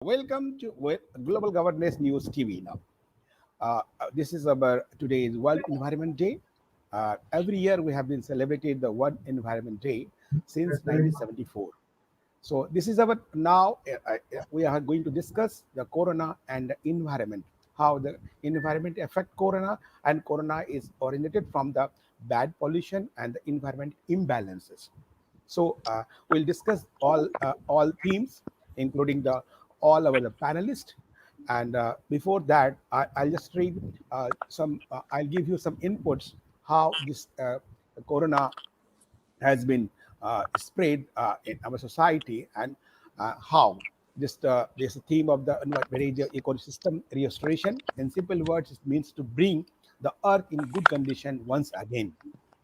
Welcome to Global Governance News TV now. This is our today's World Environment Day. Every year we have been celebrating the World Environment Day since 1974. So this is our now we are going to discuss the corona and the environment, how the environment affect corona, and corona is originated from the bad pollution and the environment imbalances. So we'll discuss all themes, including the all our the panelists. And before that, I'll just read some. I'll give you some inputs how this corona has been spread in our society, and how this theme of the major ecosystem restoration. In simple words, it means to bring the earth in good condition once again.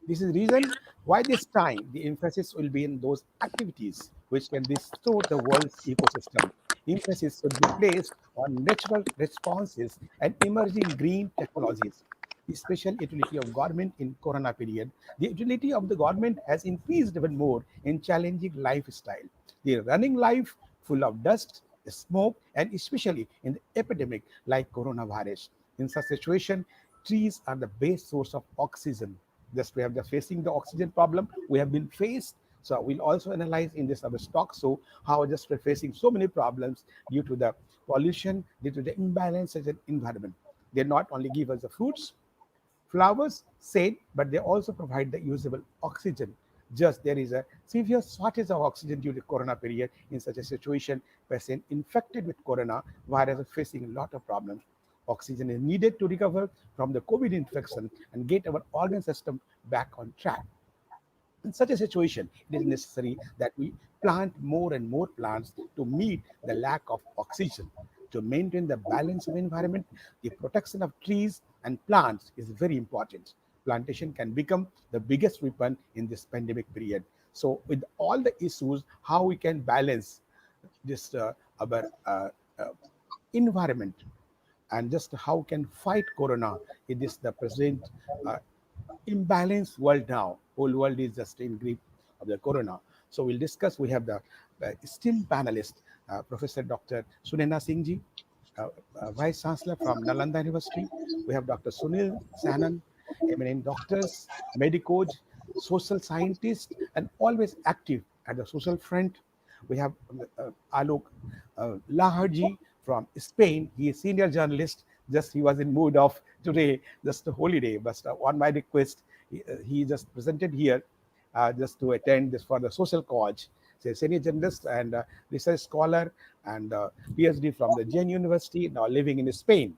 This is the reason why this time the emphasis will be in those activities which can restore the world's ecosystem. Emphasis should be placed on natural responses and emerging green technologies. The special utility of government in corona period. The utility of the government has increased even more in challenging lifestyle. The running life full of dust, smoke, and especially in the epidemic like coronavirus. In such situation, trees are the best source of oxygen. Just we have the facing the oxygen problem we have been faced. So we'll also analyze in this our stock. So how just we're facing so many problems due to the pollution, due to the imbalance in the environment. They not only give us the fruits, flowers, shade, but they also provide the usable oxygen. Just there is a severe shortage of oxygen due to corona period. In such a situation, patient infected with corona virus are facing a lot of problems. Oxygen is needed to recover from the COVID infection and get our organ system back on track. In such a situation, it is necessary that we plant more and more plants to meet the lack of oxygen. To maintain the balance of environment, the protection of trees and plants is very important. Plantation can become the biggest weapon in this pandemic period. So with all the issues, how we can balance this our environment, and just how can fight corona in this the present uh, imbalanced world now. Whole world is just in grip of the corona. So we'll discuss. We have the esteemed panelist, Professor Dr. Sunayana Singh ji, Vice Chancellor from Nalanda University. We have Dr. Sunil Sanan, eminent doctors, medicos, social scientists, and always active at the social front. We have Alok Lahad from Spain. He is senior journalist. Just he was in mood of today, just a holiday. But on my request, he just presented here just to attend this for the social cause. So senior journalist and research scholar and PhD from the Jain University, now living in Spain.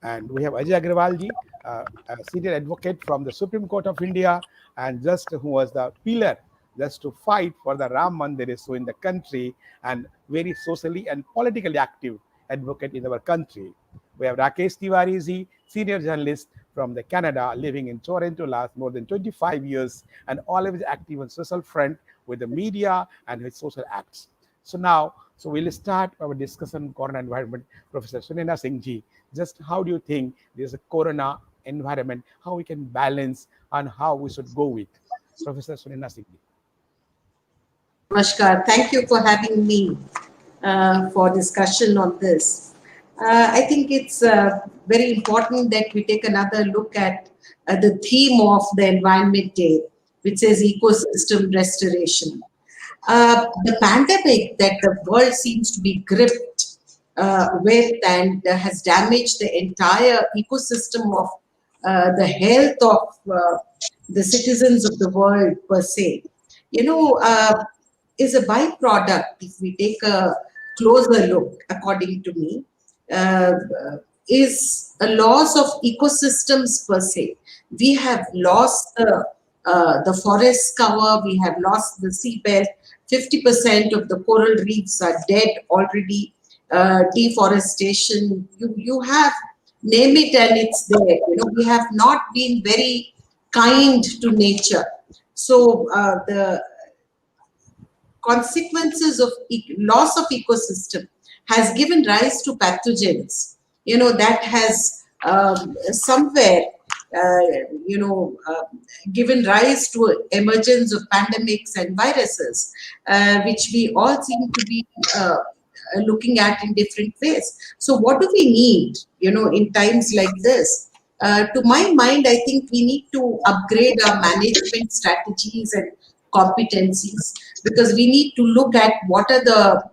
And we have Ajay Agrawal ji, a senior advocate from the Supreme Court of India, and just who was the pillar just to fight for the Ram Mandir so in the country, and very socially and politically active advocate in our country. We have Rakesh Tiwari-ji, senior journalist from the Canada, living in Toronto last more than 25 years, and always active on social front with the media and with social acts. So now, so we'll start our discussion on corona environment. Professor Sunayana Singh ji, just how do you think there's a corona environment, how we can balance and how we should go with? Professor Sunayana Singh ji. Namaskar. Thank you for having me for discussion on this. I think it's very important that we take another look at the theme of the Environment Day, which is ecosystem restoration. The pandemic that the world seems to be gripped with and has damaged the entire ecosystem of the health of the citizens of the world per se. Is a byproduct, if we take a closer look, according to me, uh, is a loss of ecosystems per se. We have lost the forest cover, we have lost the seabed, 50% of the coral reefs are dead already, deforestation, you have, name it and it's there. We have not been very kind to nature. So the consequences of loss of ecosystem has given rise to pathogens, that has somewhere, given rise to emergence of pandemics and viruses, which we all seem to be looking at in different ways. So what do we need, in times like this? To my mind, I think we need to upgrade our management strategies and competencies, because we need to look at what are the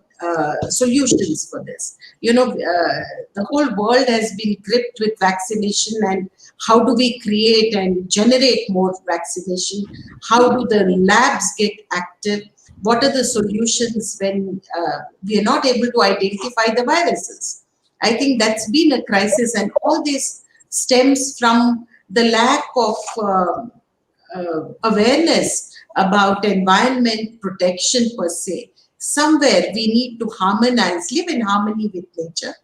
solutions for this. The whole world has been gripped with vaccination, and how do we create and generate more vaccination? How do the labs get active? What are the solutions when we are not able to identify the viruses? I think that's been a crisis, and all this stems from the lack of awareness about environment protection per se. Somewhere we need to harmonize, live in harmony with nature,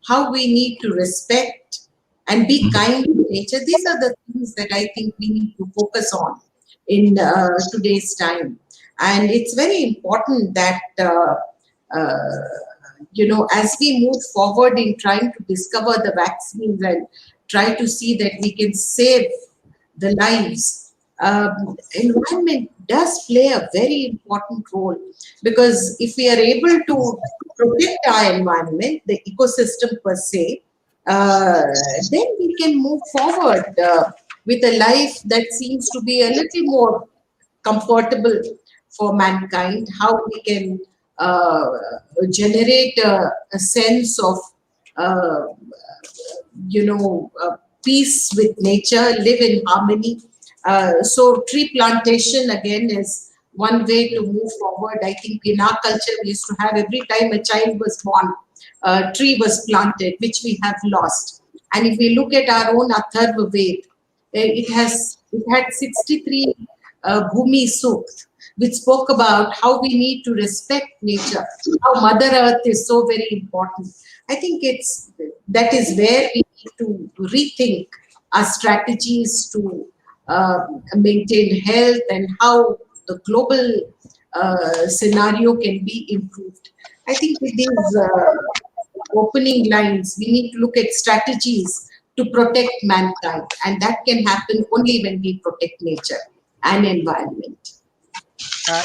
how we need to respect and be kind to nature. These are the things that I think we need to focus on in today's time. And it's very important that, as we move forward in trying to discover the vaccines and try to see that we can save the lives, environment does play a very important role, because if we are able to protect our environment, the ecosystem per se, then we can move forward with a life that seems to be a little more comfortable for mankind, how we can generate a sense of uh, peace with nature, live in harmony. So tree plantation again is one way to move forward. I think in our culture we used to have, every time a child was born, a tree was planted, which we have lost. And if we look at our own Atharva Ved, it had 63 Bhumi Sukt, which spoke about how we need to respect nature, how Mother Earth is so very important. I think that is where we need to rethink our strategies to maintain health, and how the global scenario can be improved. I think with these opening lines, we need to look at strategies to protect mankind, and that can happen only when we protect nature and environment.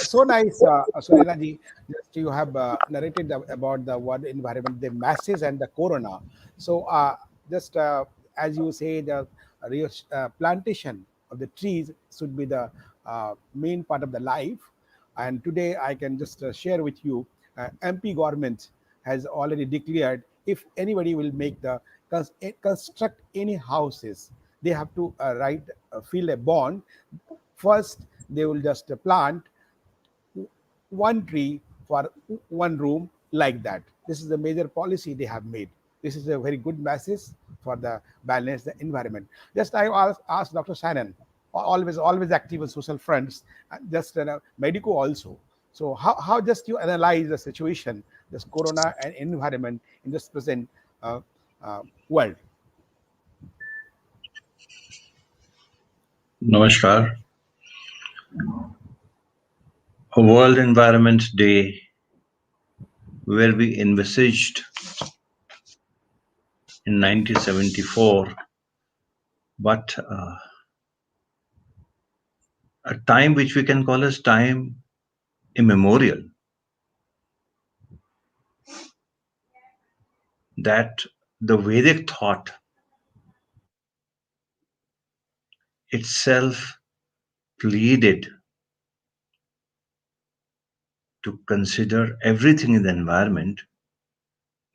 So nice, Sunayana ji. Just you have narrated about the world environment, the masses, and the corona. So, just as you say, the plantation of the trees should be the main part of the life. And today, I can just share with you, MP government has already declared, if anybody will make the construct any houses, they have to fill a bond. First, they will just plant one tree for one room, like that. This is the major policy they have made. This is a very good message for the balance the environment. Just I asked Dr. Shannon, always active on social fronts, just medico also. So how just you analyze the situation, this corona and environment in this present world? Namaskar. A World Environment Day, where we envisaged in 1974, but a time which we can call as time immemorial, that the Vedic thought itself pleaded to consider everything in the environment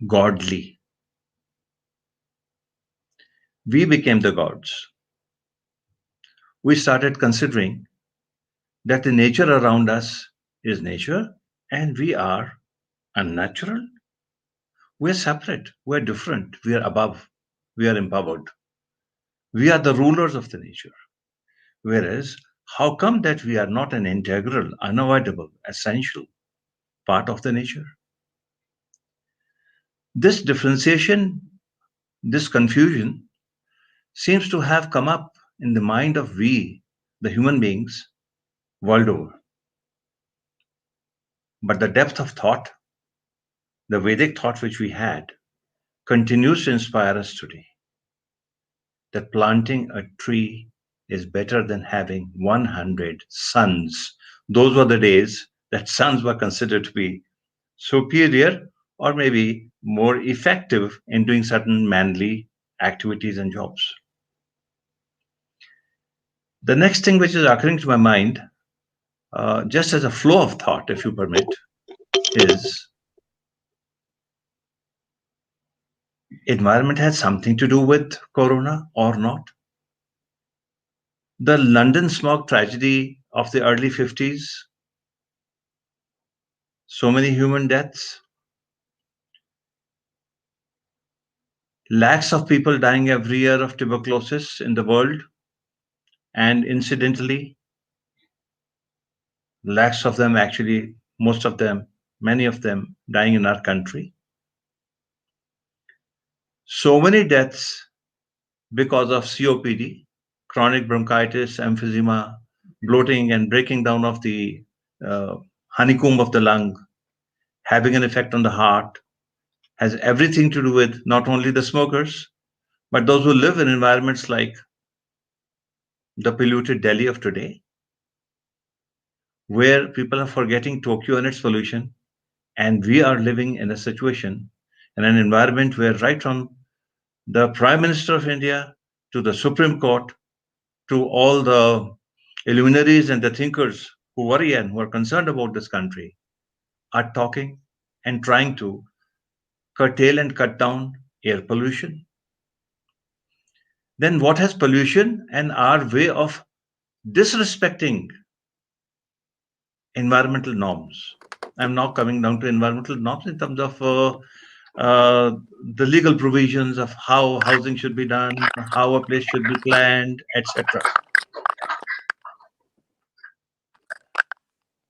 godly. We became the gods. We started considering that the nature around us is nature and we are unnatural. We're separate, we're different, we are above, we are empowered. We are the rulers of the nature. Whereas, how come that we are not an integral, unavoidable, essential part of the nature? This differentiation, this confusion seems to have come up in the mind of we, the human beings, world over. But the depth of thought, the Vedic thought which we had, continues to inspire us today. That planting a tree is better than having 100 sons. Those were the days that sons were considered to be superior or maybe more effective in doing certain manly activities and jobs. The next thing which is occurring to my mind, just as a flow of thought, if you permit, is environment has something to do with corona or not? The London smog tragedy of the early 50s, so many human deaths, lakhs of people dying every year of tuberculosis in the world, and incidentally, lakhs of them actually, most of them, many of them dying in our country. So many deaths because of COPD, chronic bronchitis, emphysema, bloating, and breaking down of the uh, honeycomb of the lung, having an effect on the heart, has everything to do with not only the smokers, but those who live in environments like the polluted Delhi of today, where people are forgetting Tokyo and its pollution, and we are living in a situation, in an environment where right from the Prime Minister of India to the Supreme Court to all the luminaries and the thinkers who worry and who are concerned about this country are talking and trying to curtail and cut down air pollution. Then what has pollution and our way of disrespecting environmental norms? I'm now coming down to environmental norms in terms of the legal provisions of how housing should be done, how a place should be planned, etc.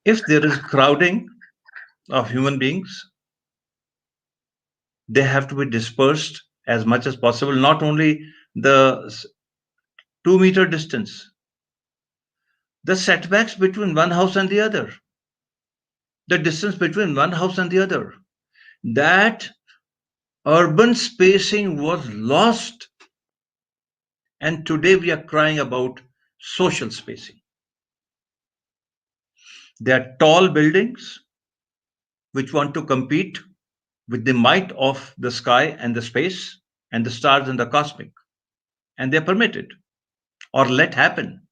If there is crowding of human beings, they have to be dispersed as much as possible, not only the 2 meter distance, the setbacks between one house and the other, the distance between one house and the other, that urban spacing was lost. And today we are crying about social spacing. There are tall buildings which want to compete with the might of the sky and the space and the stars and the cosmic, and they're permitted or let happen.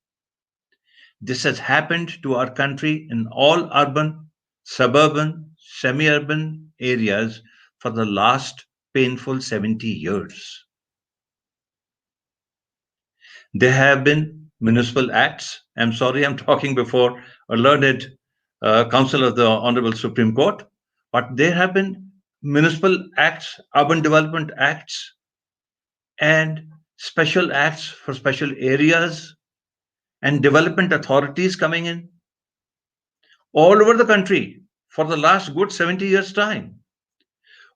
This has happened to our country in all urban, suburban, semi urban areas for the last painful 70 years. There have been municipal acts. I'm sorry, I'm talking before a learned counsel of the Honorable Supreme Court, but there have been municipal acts, urban development acts, and special acts for special areas and development authorities coming in all over the country for the last good 70 years' time.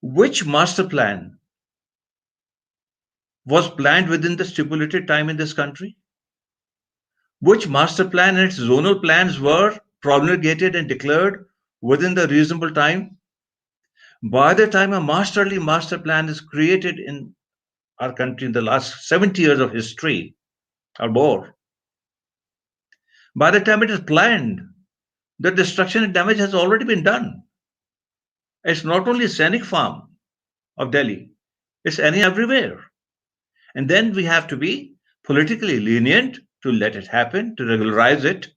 Which master plan was planned within the stipulated time in this country? Which master plan and its zonal plans were promulgated and declared within the reasonable time? By the time a masterly master plan is created in our country in the last 70 years of history or more, by the time it is planned, the destruction and damage has already been done. It's not only scenic farm of Delhi, it's any everywhere. And then we have to be politically lenient to let it happen, to regularize it.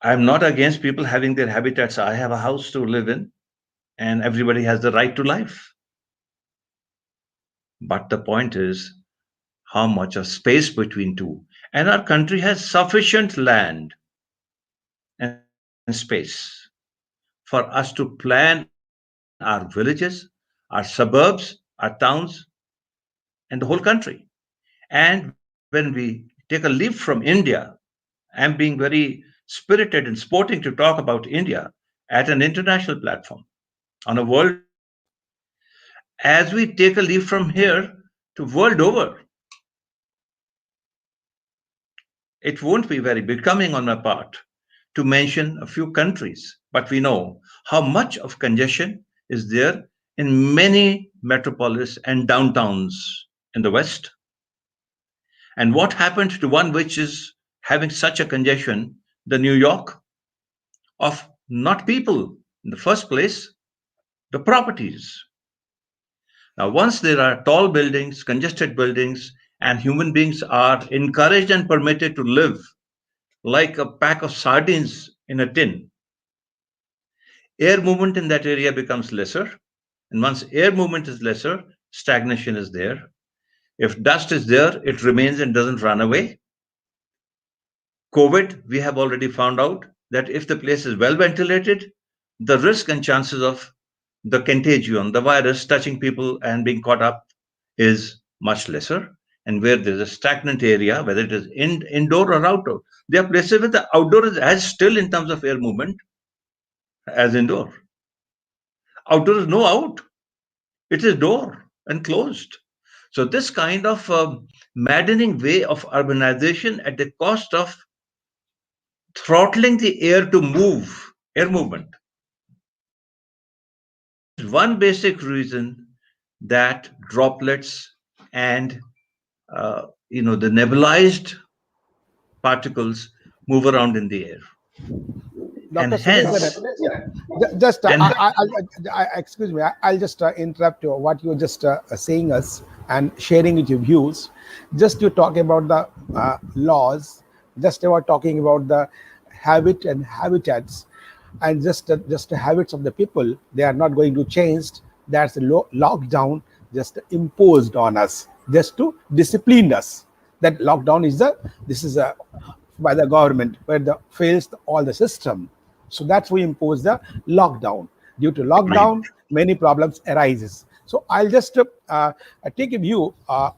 I'm not against people having their habitats. I have a house to live in, and everybody has the right to life. But the point is how much of space between two. And our country has sufficient land and space for us to plan our villages, our suburbs, our towns, and the whole country. And when we take a leap from India, I'm being very spirited and sporting to talk about India at an international platform on a world stage. As we take a leap from here to world over, it won't be very becoming on my part to mention a few countries, but we know how much of congestion is there in many metropolis and downtowns in the West. And what happened to one which is having such a congestion, the New York, of not people in the first place, the properties. Now, once there are tall buildings, congested buildings, and human beings are encouraged and permitted to live like a pack of sardines in a tin, air movement in that area becomes lesser. And once air movement is lesser, stagnation is there. If dust is there, it remains and doesn't run away. COVID, we have already found out that if the place is well ventilated, the risk and chances of the contagion, the virus touching people and being caught up is much lesser. And where there's a stagnant area, whether it is indoor or outdoor, there are places where the outdoor is as still in terms of air movement as indoor. Outdoor is no out. It is door and closed. So this kind of maddening way of urbanization at the cost of throttling the air to move, air movement, is one basic reason that droplets and the nebulized particles move around in the air. And Dr. hence, just and- excuse me, I'll just interrupt you, what you're just saying us and sharing with your views. Just to talk about the laws, just about talking about the habit and habitats, and just the habits of the people, they are not going to change. That's a lockdown just imposed on us, just to discipline us. That lockdown is by the government, where the fails all the system. So that's we impose the lockdown. Due to lockdown, many problems arises. So I'll just take a view,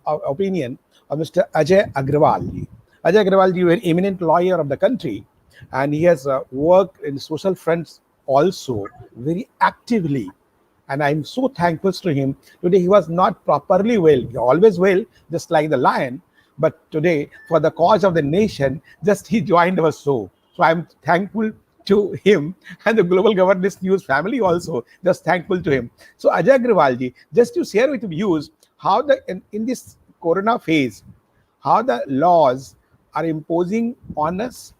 opinion of Mr. Ajay Agrawal. Ajay Agrawal is an eminent lawyer of the country, and he has worked in social fronts also very actively. And I'm so thankful to him. Today he was not properly well. He always well, just like the lion. But today, for the cause of the nation, just he joined our show. So I'm thankful to him, and the Global Governance News family also, just thankful to him. So Ajay Agrawal, just to share with views how in this corona phase, how the laws are imposing on us,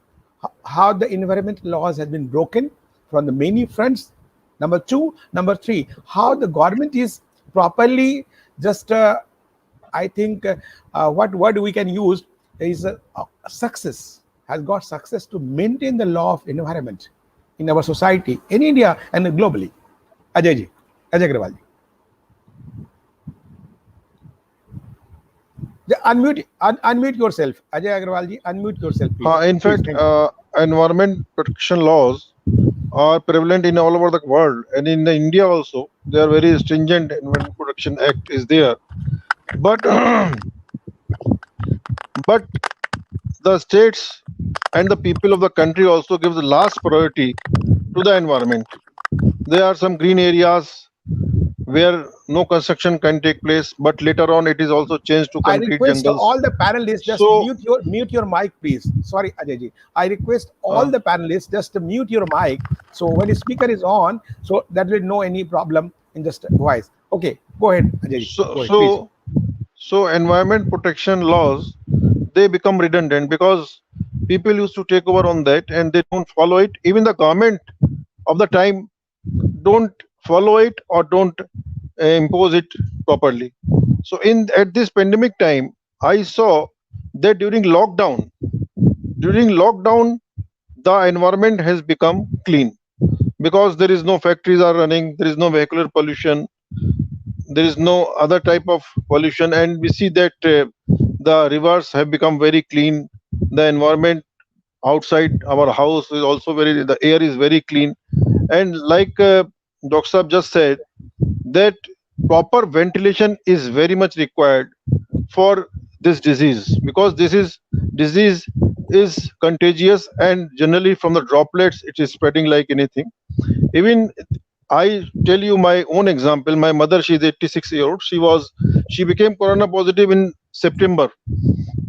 how the environment laws have been broken from the many fronts. Number two, number three, how the government is properly just I think what word we can use is success, has got success to maintain the law of environment in our society, in India and globally. Ajay Agrawal. Unmute yourself. Ajay Agrawal, unmute yourself, please. In fact, environment protection laws are prevalent in all over the world, and in India also, they are very stringent. Environment Protection Act is there, but but the states and the people of the country also give the last priority to the environment. There are some green areas where no construction can take place, but later on it is also changed to I concrete request jungles. all the panelists just mute your mic, please. Sorry, Ajay. I request all the panelists just to mute your mic. So when the speaker is on, so that will no any problem in just voice. Okay, go ahead, Ajay. So environment protection laws, they become redundant because people used to take over on that and they don't follow it. Even the government of the time don't follow it or don't impose it properly. So at this pandemic time, I saw that during lockdown, the environment has become clean because there is no factories are running, there is no vehicular pollution, there is no other type of pollution, and we see that the rivers have become very clean. The environment outside our house is also the air is very clean, and like Dr. Saab just said, that proper ventilation is very much required for this disease, because disease is contagious, and generally from the droplets it is spreading like anything. Even I tell you my own example. My mother, she is 86-year-old. She became corona positive in September.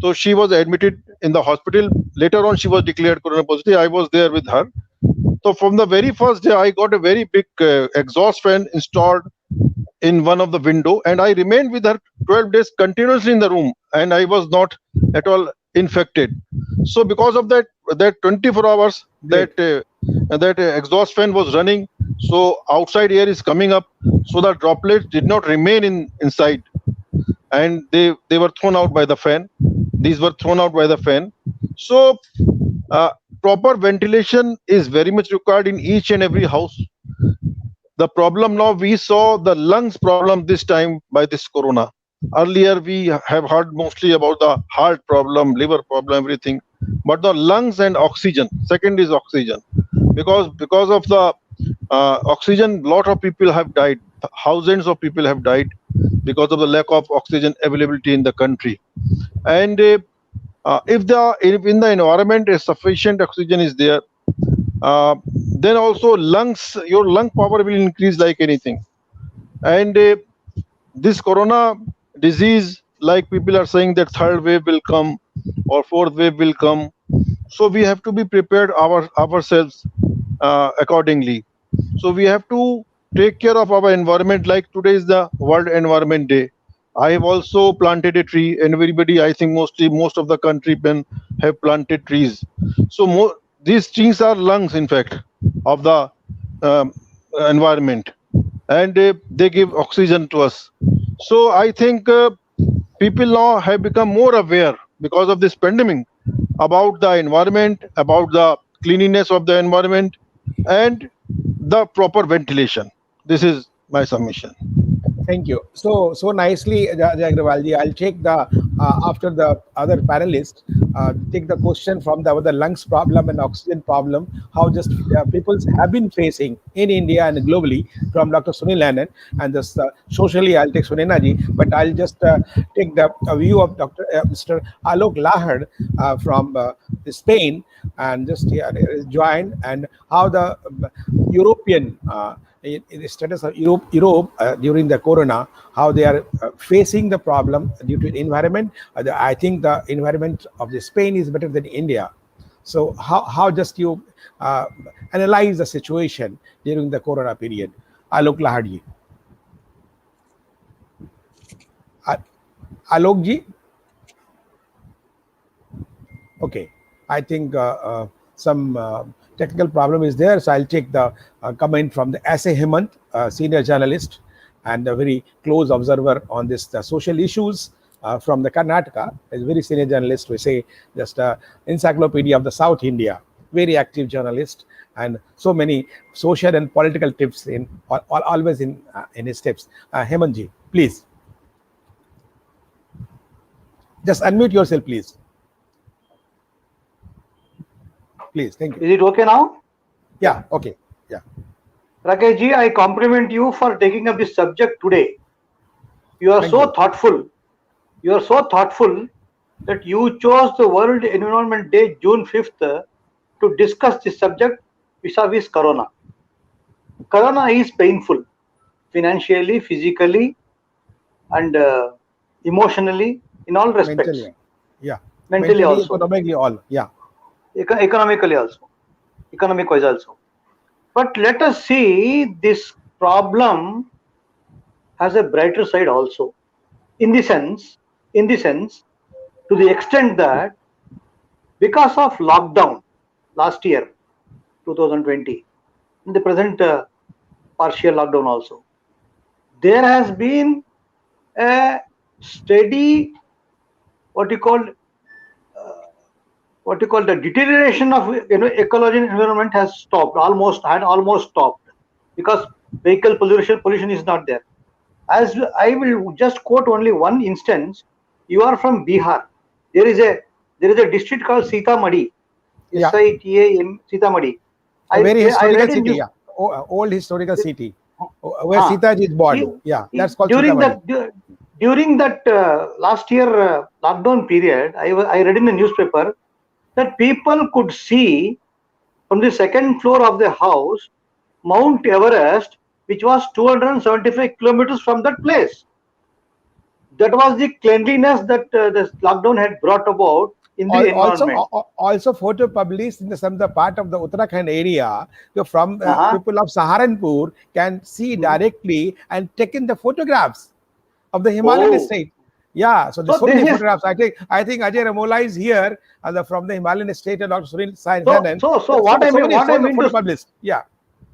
So she was admitted in the hospital. Later on, she was declared corona positive. I was there with her. So from the very first day, I got a very big exhaust fan installed in one of the window, and I remained with her 12 days continuously in the room, and I was not at all infected. So because of that 24 hours that exhaust fan was running, So outside air is coming up, so the droplets did not remain inside, and they were thrown out by the fan. These were thrown out by the fan. So proper ventilation is very much required in each and every house. The problem now, we saw the lungs problem this time by this corona. Earlier we have heard mostly about the heart problem, liver problem, everything, but the lungs and oxygen. Second is oxygen, because of the oxygen, lot of people have died. Thousands of people have died because of the lack of oxygen availability in the country. And if in the environment a sufficient oxygen is there, then also your lung power will increase like anything. And this corona disease, like people are saying that third wave will come or fourth wave will come, so we have to be prepared ourselves accordingly. So we have to take care of our environment. Like today is the World Environment Day. I have also planted a tree, and everybody, I think most of the countrymen have planted trees. So these trees are lungs, in fact, of the environment, and they give oxygen to us. So I think people now have become more aware because of this pandemic about the environment, about the cleanliness of the environment, and the proper ventilation. This is my submission. Thank you. So nicely, Ajay Agrawal ji. I'll take the after the other panelists, take the question from the lungs problem and oxygen problem, how just people have been facing in India and globally, from Dr. Sunayana, and just socially I'll take Sunayana ji, but I'll just take the view of Dr. Mr. Alok Lahad from Spain, and just join, and how the European in the status of Europe during the corona, how they are facing the problem due to the environment. I think the environment of the Spain is better than India. So how just you analyze the situation during the corona period? Alok Lahad ji. Alok ji? Okay. I think some technical problem is there, so I'll take the comment from the A Hemanth, senior journalist and a very close observer on this social issues from the Karnataka. Is a very senior journalist, we say, just encyclopedia of the South India, very active journalist, and so many social and political tips in always in his tips. Hemanth ji, please. Just unmute yourself, please. Please, thank you. Is it okay now? Yeah, okay. Yeah. Rakesh ji, I compliment you for taking up this subject today. You are so thoughtful. You are so thoughtful that you chose the World Environment Day, June 5th, to discuss this subject vis-a-vis Corona. Corona is painful, financially, physically, and emotionally, in all respects. Mentally, yeah. Mentally also. Economically, all, yeah. Economically also, economic wise also. But let us see this problem has a brighter side also, in the sense, to the extent that because of lockdown last year, 2020, in the present partial lockdown also, there has been a steady, what you call the deterioration of ecology and environment has stopped, almost stopped, because vehicle pollution is not there. As I will just quote only one instance. You are from Bihar. There is a district called Sitamarhi. Yeah. Sitam, Sitamarhi. A very historical city, yeah. Old historical city where Sitaji is born. Yeah, that's called Sitamarhi. During that last year lockdown period, I read in the newspaper that people could see from the second floor of the house Mount Everest, which was 275 kilometers from that place. That was the cleanliness that the lockdown had brought about in the environment. Also photo published in some of the part of the Uttarakhand area, from people of Saharanpur can see directly and take in the photographs of the Himalayan state. Yeah, so there's so many photographs. I think Ajay Ramola is here from the Himalayan state, and Dr. Sunil Sain. So what I mean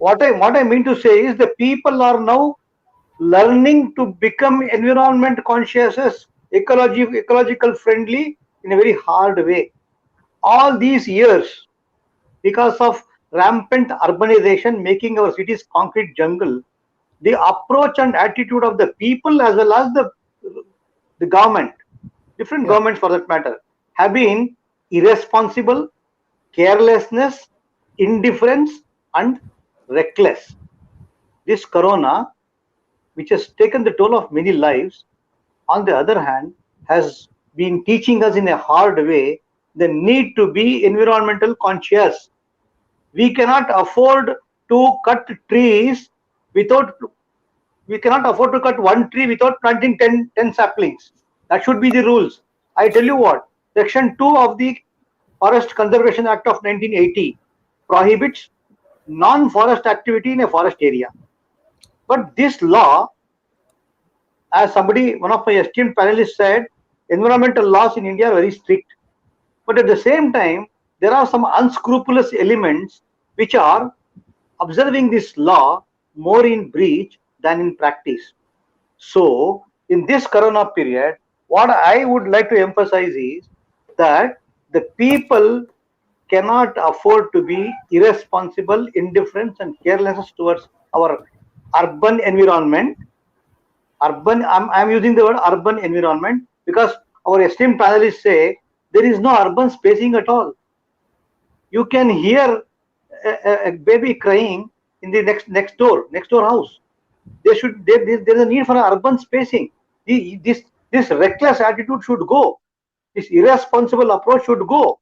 what I mean to say is the people are now learning to become environment conscious, ecological friendly in a very hard way. All these years, because of rampant urbanization making our cities concrete jungle, the approach and attitude of the people as well as the government, different Yeah. governments for that matter, have been irresponsible, carelessness, indifference, and reckless. This corona, which has taken the toll of many lives, on the other hand, has been teaching us in a hard way the need to be environmental conscious. We cannot afford to cut trees without, we cannot afford to cut one tree without planting 10 saplings. That should be the rules. I tell you what, Section 2 of the Forest Conservation Act of 1980 prohibits non-forest activity in a forest area. But this law, as somebody, one of my esteemed panelists said, environmental laws in India are very strict. But at the same time, there are some unscrupulous elements which are observing this law more in breach than in practice. So, in this corona period, what I would like to emphasize is that the people cannot afford to be irresponsible, indifferent, and careless towards our urban environment. I'm using the word urban environment because our esteemed panelists say there is no urban spacing at all. You can hear a baby crying in the next door house. There's a need for an urban spacing. This reckless attitude should go. This irresponsible approach should go.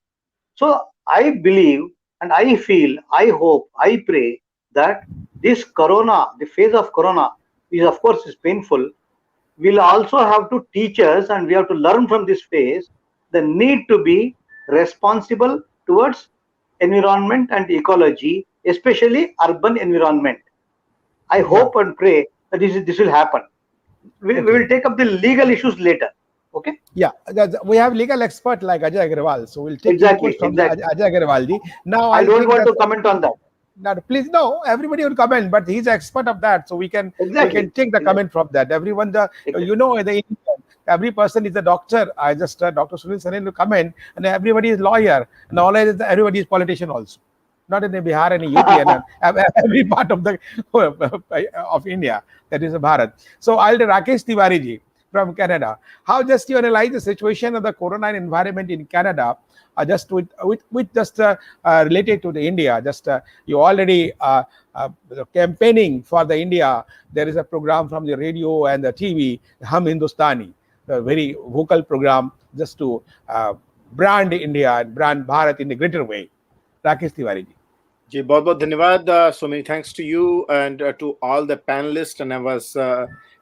So I believe and I feel, I hope, I pray that this corona, the phase of corona, is of course is painful, will also have to teach us, and we have to learn from this phase the need to be responsible towards environment and ecology, especially urban environment. I hope and pray that this will happen. We will take up the legal issues later. Okay. Yeah, we have legal expert like Ajay Agrawal, so we'll take Exactly, inputs from exactly. Ajay Agrawal ji. Now I don't think want to that comment on that. now, please no, everybody will comment, but he's expert of that, so we can take the comment from that. Everyone, you know, every person is a doctor. I just Dr. Sunil Sarin will comment, and everybody is lawyer, and everybody is politician also. Not in Bihar and UP and every part of the of India, that is Bharat. So I'll Rakesh Tiwari-ji from Canada. How just you analyze the situation of the corona environment in Canada, just with just related to the India? Just you already campaigning for the India. There is a program from the radio and the TV, Hum Hindustani, a very vocal program just to brand India and brand Bharat in a greater way. Rakesh Tiwari ji. जी बहुत बहुत धन्यवाद. So many thanks to you and to all the panelists, and I was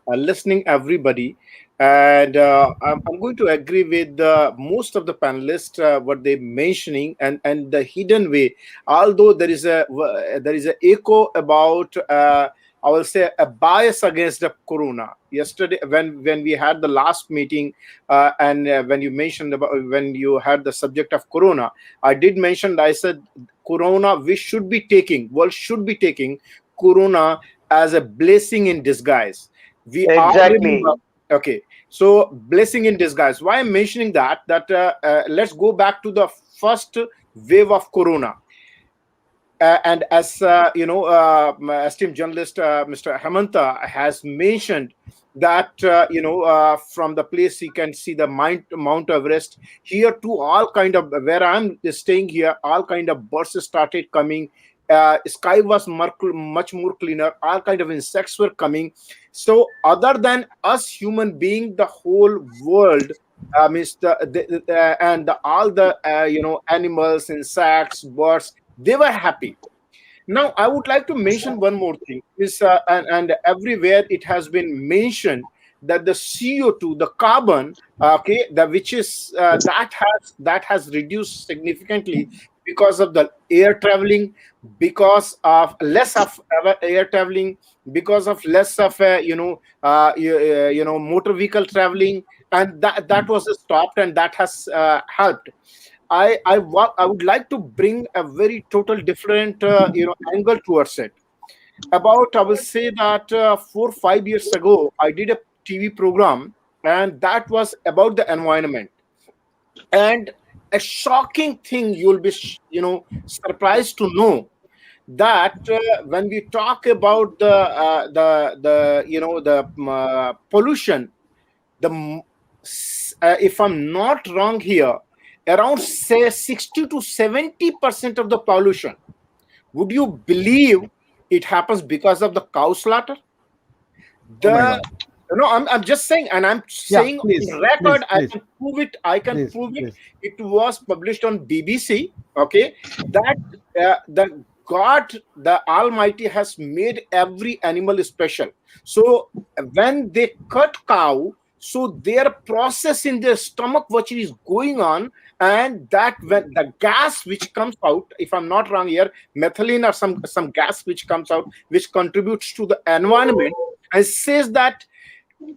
listening everybody, and I'm going to agree with most of the panelists what they mentioning, and the hidden way, although there is a echo about I will say a bias against the corona. Yesterday, when we had the last meeting, and when you mentioned about when you had the subject of corona, I did mention. I said corona, world should be taking corona as a blessing in disguise. We exactly. Okay. So blessing in disguise. Why I'm mentioning that? Let's go back to the first wave of corona. And as you know, esteemed journalist Mr. Hemantha has mentioned that from the place you can see the Mount Everest. Here too, all kind of, where I'm staying here, all kind of birds started coming. Sky was much more cleaner. All kind of insects were coming. So other than us human being, the whole world means all the animals, insects, birds, they were happy. Now, I would like to mention one more thing. And everywhere it has been mentioned that the CO2, the carbon, which is that has reduced significantly because of the air traveling, because of less of air traveling, because of less of motor vehicle traveling, and that was stopped, and that has helped. I would like to bring a very total different angle towards it. About, I will say that 4 or 5 years ago, I did a TV program, and that was about the environment. And a shocking thing, you'll be, surprised to know that when we talk about the pollution, if I'm not wrong here, around say 60 to 70% of the pollution, would you believe it happens because of the cow slaughter? Oh my The God. I'm just saying, and I'm Yeah, saying please, on please, record, I please, can prove it. I can please, prove it. please. It was published on BBC. Okay, that the God, the Almighty, has made every animal special. So when they cut cow, so their process in their stomach, which is going on, and that when the gas which comes out, if I'm not wrong here, methylene or some gas which comes out, which contributes to the environment, and says that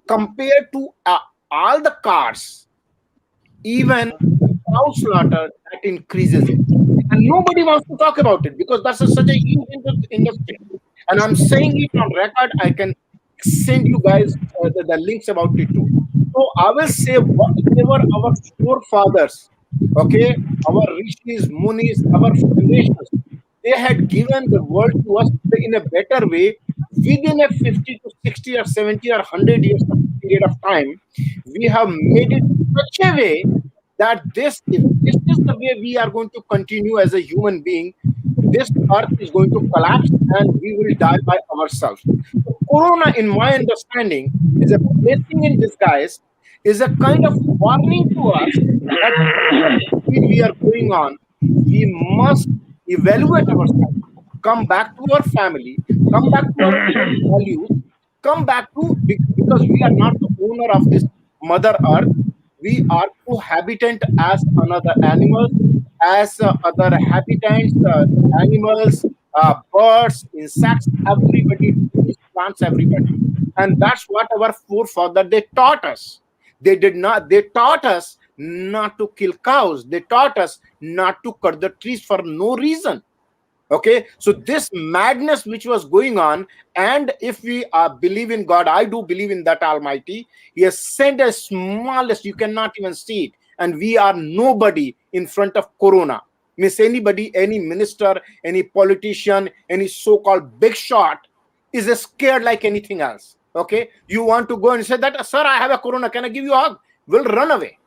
compared to all the cars, even cow slaughter, that increases it. And nobody wants to talk about it because that's such a huge industry. And I'm saying it on record. I can send you guys the links about it too. So I will say whatever our forefathers, okay, our rishis, munis, our foundations, they had given the world to us in a better way within a 50 to 60 or 70 or 100 years of period of time. We have made it such a way that if this is the way we are going to continue as a human being, this earth is going to collapse and we will die by ourselves. So Corona, in my understanding, is a blessing in disguise, is a kind of warning to us that we are going on, we must evaluate ourselves, come back to our family, come back to our own values, come back to, because we are not the owner of this Mother Earth. We are cohabitant as another animals, as other habitants, animals, birds, insects, everybody, trees, plants, everybody. And that's what our forefathers they taught us. They did not. They taught us not to kill cows. They taught us not to cut the trees for no reason. Okay, so this madness which was going on, and if we believe in God, I do believe in that Almighty. He has sent a smallest, you cannot even see it, and we are nobody in front of Corona. Means anybody, any minister, any politician, any so-called big shot is scared like anything else. Okay, you want to go and say that, sir, I have a Corona, can I give you a hug? Will run away.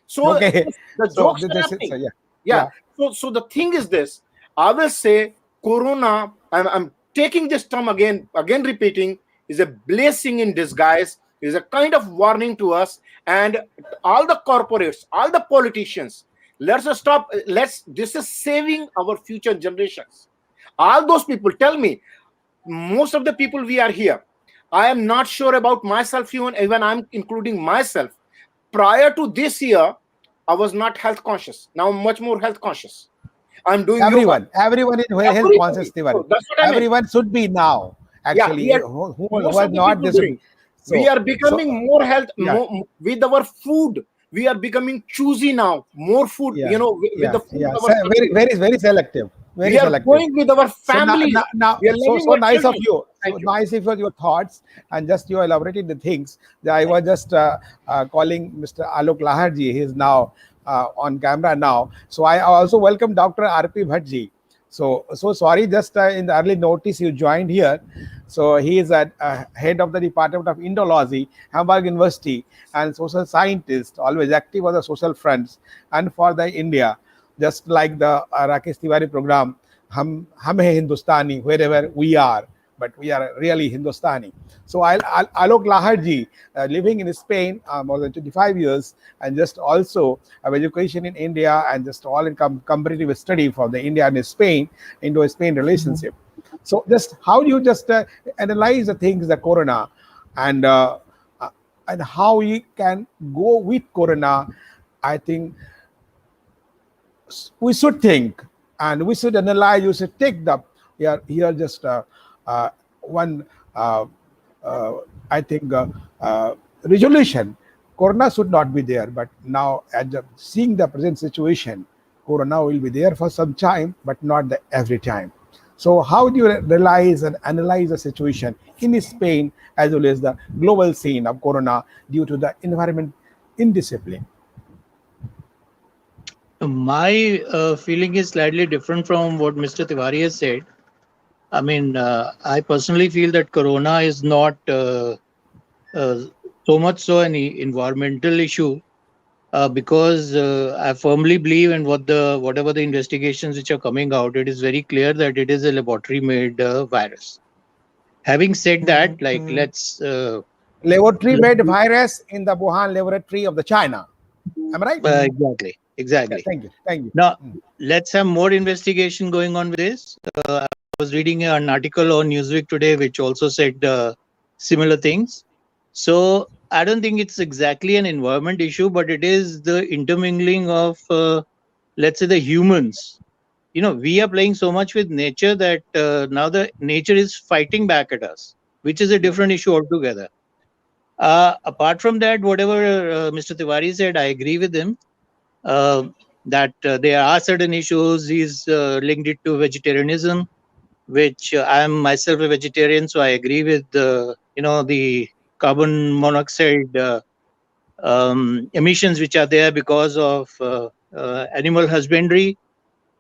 So Okay. the So jokes are this is, happening. yeah, Yeah. yeah. So the thing is this. I will say Corona, I'm taking this term again repeating, is a blessing in disguise, is a kind of warning to us and all the corporates, all the politicians. Let's stop. This is saving our future generations. All those people, tell me, most of the people we are here, I am not sure about myself, even I'm including myself. Prior to this year, I was not health conscious. Now I'm much more health conscious. I'm doing yoga. Everyone is health conscious, Everybody. Tiwari. So that's what I meant. Everyone should be now. Yeah, Actually, we are who most are of the not, people they should doing. be. We So, are so becoming more health yeah, with our food. We are becoming choosy now. More food, yeah, with the food yeah. our Very, family. very selective. Very We are selective. going with our So families. We are so loving our nice of children. you. So Thank you. nice of your thoughts and just you elaborated the things. That I was just calling Mr. Alok Lahad-ji. He is now on camera now. So I also welcome Dr. R P Bhatt-ji. So sorry, just in the early notice you joined here. So he is at head of the Department of Indology, Hamburg University, and social scientist, always active on the social fronts and for the India, just like the Rakesh Tiwari program. हम हैं हिंदुस्तानी wherever we are, but we are really Hindustani. So Alok Lahad ji, living in Spain more than 25 years, and just also have education in India and just all in comparative study for the India and Spain, Indo-Spain relationship. So just how do you just analyze the things, the Corona, and and how we can go with Corona? I think we should think and we should analyze. You should take the here just one I think resolution. Corona should not be there, but now seeing the present situation, Corona will be there for some time, but not every time. So how do you realize and analyze the situation in Spain as well as the global scene of corona due to the environment indiscipline? My feeling is slightly different from what Mr. Tiwari has said. I mean, I personally feel that corona is not uh, so much so an environmental issue, because I firmly believe in whatever the investigations which are coming out, it is very clear that it is a laboratory made virus. Having said that, like Laboratory made virus in the Wuhan laboratory of the China. Am I right? exactly. Thank you. Thank you. Now, let's have more investigation going on with this. I was reading an article on Newsweek today, which also said similar things. So I don't think it's exactly an environment issue, but it is the intermingling of, let's say, the humans. You know, we are playing so much with nature that now the nature is fighting back at us, which is a different issue altogether. Apart from that, whatever Mr. Tiwari said, I agree with him. That there are certain issues. He's linked it to vegetarianism, which I am myself a vegetarian, so I agree with the carbon monoxide emissions which are there because of animal husbandry.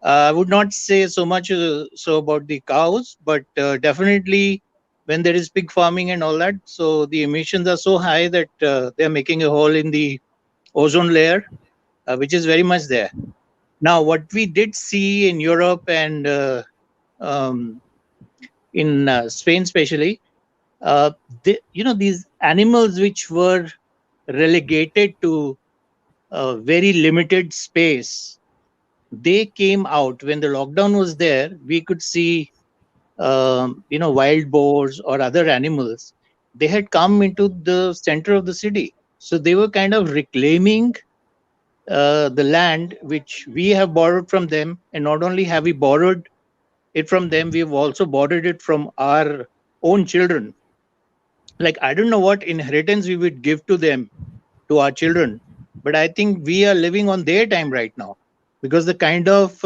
I would not say so much so about the cows, but definitely when there is pig farming and all that, so the emissions are so high that they are making a hole in the ozone layer, which is very much there. Now, what we did see in Europe and in Spain, especially, these animals which were relegated to a very limited space, they came out when the lockdown was there. We could see, wild boars or other animals. They had come into the center of the city, so they were kind of reclaiming the land which we have borrowed from them. And not only have we borrowed it from them, we have also borrowed it from our own children. Like, I don't know what inheritance we would give to them, to our children, but I think we are living on their time right now, because the kind of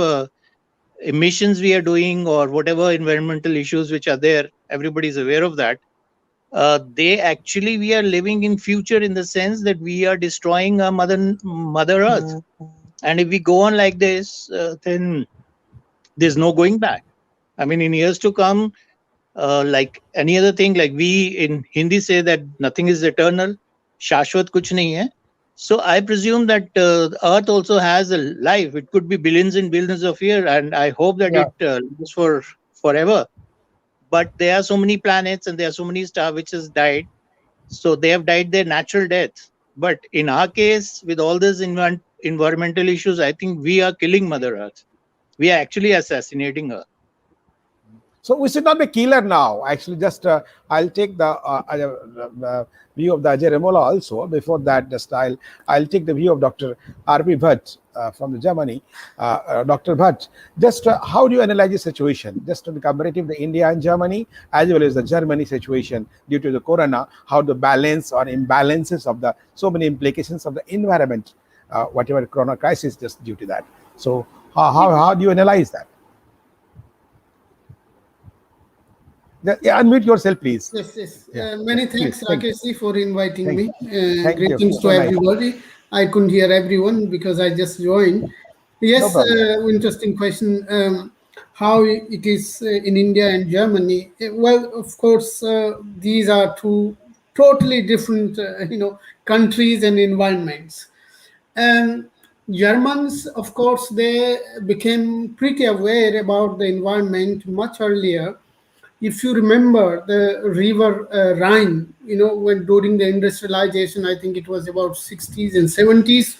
emissions we are doing or whatever environmental issues which are there, everybody's aware of that. We are living in future, in the sense that we are destroying our mother earth. And if we go on like this, then there's no going back. I mean, in years to come, like any other thing, like we in Hindi say that nothing is eternal, shashwat kuch nahi hai. So I presume that Earth also has a life. It could be billions and billions of years, and I hope that it lives for forever. But there are so many planets and there are so many stars which has died. So they have died their natural death. But in our case, with all these environmental issues, I think we are killing Mother Earth. We are actually assassinating her. So we should not be killer now. Actually, just I'll take the view of the Ajay Agrawal also. Before that, just I'll take the view of Dr. R P Bhatt from Germany. Dr. Bhatt, just how do you analyze the situation? Just to be comparative, the India and Germany, as well as the Germany situation due to the corona, how the balance or imbalances of the so many implications of the environment, whatever corona crisis, just due to that. So how do you analyze that? Yeah, unmute yourself, please. Yes. Many thanks, Rakesh, for inviting me. Greetings to everybody. I couldn't hear everyone because I just joined. Yes, interesting question. How it is in India and Germany? Well, of course, these are two totally different, countries and environments. And Germans, of course, they became pretty aware about the environment much earlier. If you remember the river Rhine, when during the industrialization, I think it was about 60s and 70s.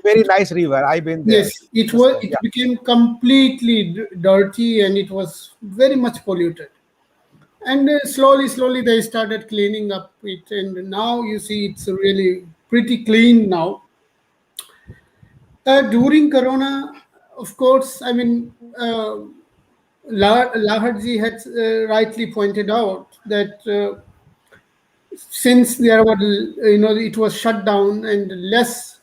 Very nice river. I've been there. Yes, it became completely dirty and it was very much polluted. And slowly they started cleaning up it, and now you see it's really pretty clean now. During Corona, of course, I mean. Lahadji had rightly pointed out that since there were, it was shut down and less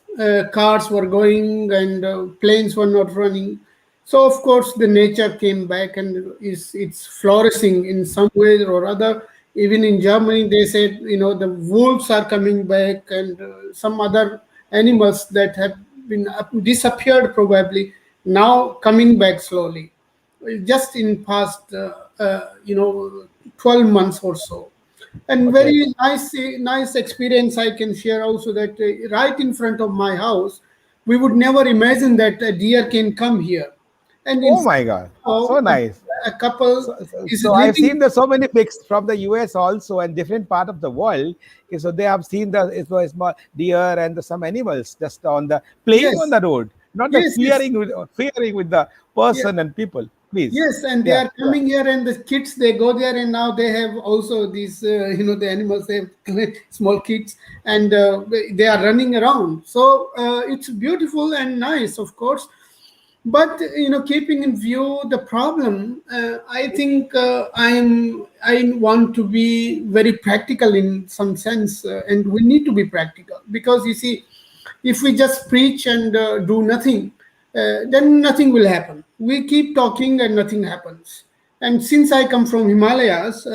cars were going and planes were not running, So of course the nature came back and it's flourishing in some way or other. Even in Germany, they said, the wolves are coming back, and some other animals that have been disappeared probably now coming back slowly, just in past 12 months or so. And Okay. very nice experience I can share also, that right in front of my house, we would never imagine that a deer can come here. And in Oh fact, my God. So now nice. a couple is So I've living. seen the so many pics from the US also and different part of the world. Okay, so they have seen the small deer and some animals just on the playing on Yes, the road, not the yes. fearing with the Yeah. person and people. Please, Yes, and they yeah, are yeah. coming here, and the kids they go there, and now they have also these, the animals. They have small kids, and they are running around. So it's beautiful and nice, of course. But keeping in view the problem, I think I want to be very practical in some sense, and we need to be practical, because you see, if we just preach and do nothing, then nothing will happen. We keep talking and nothing happens. And since I come from Himalayas,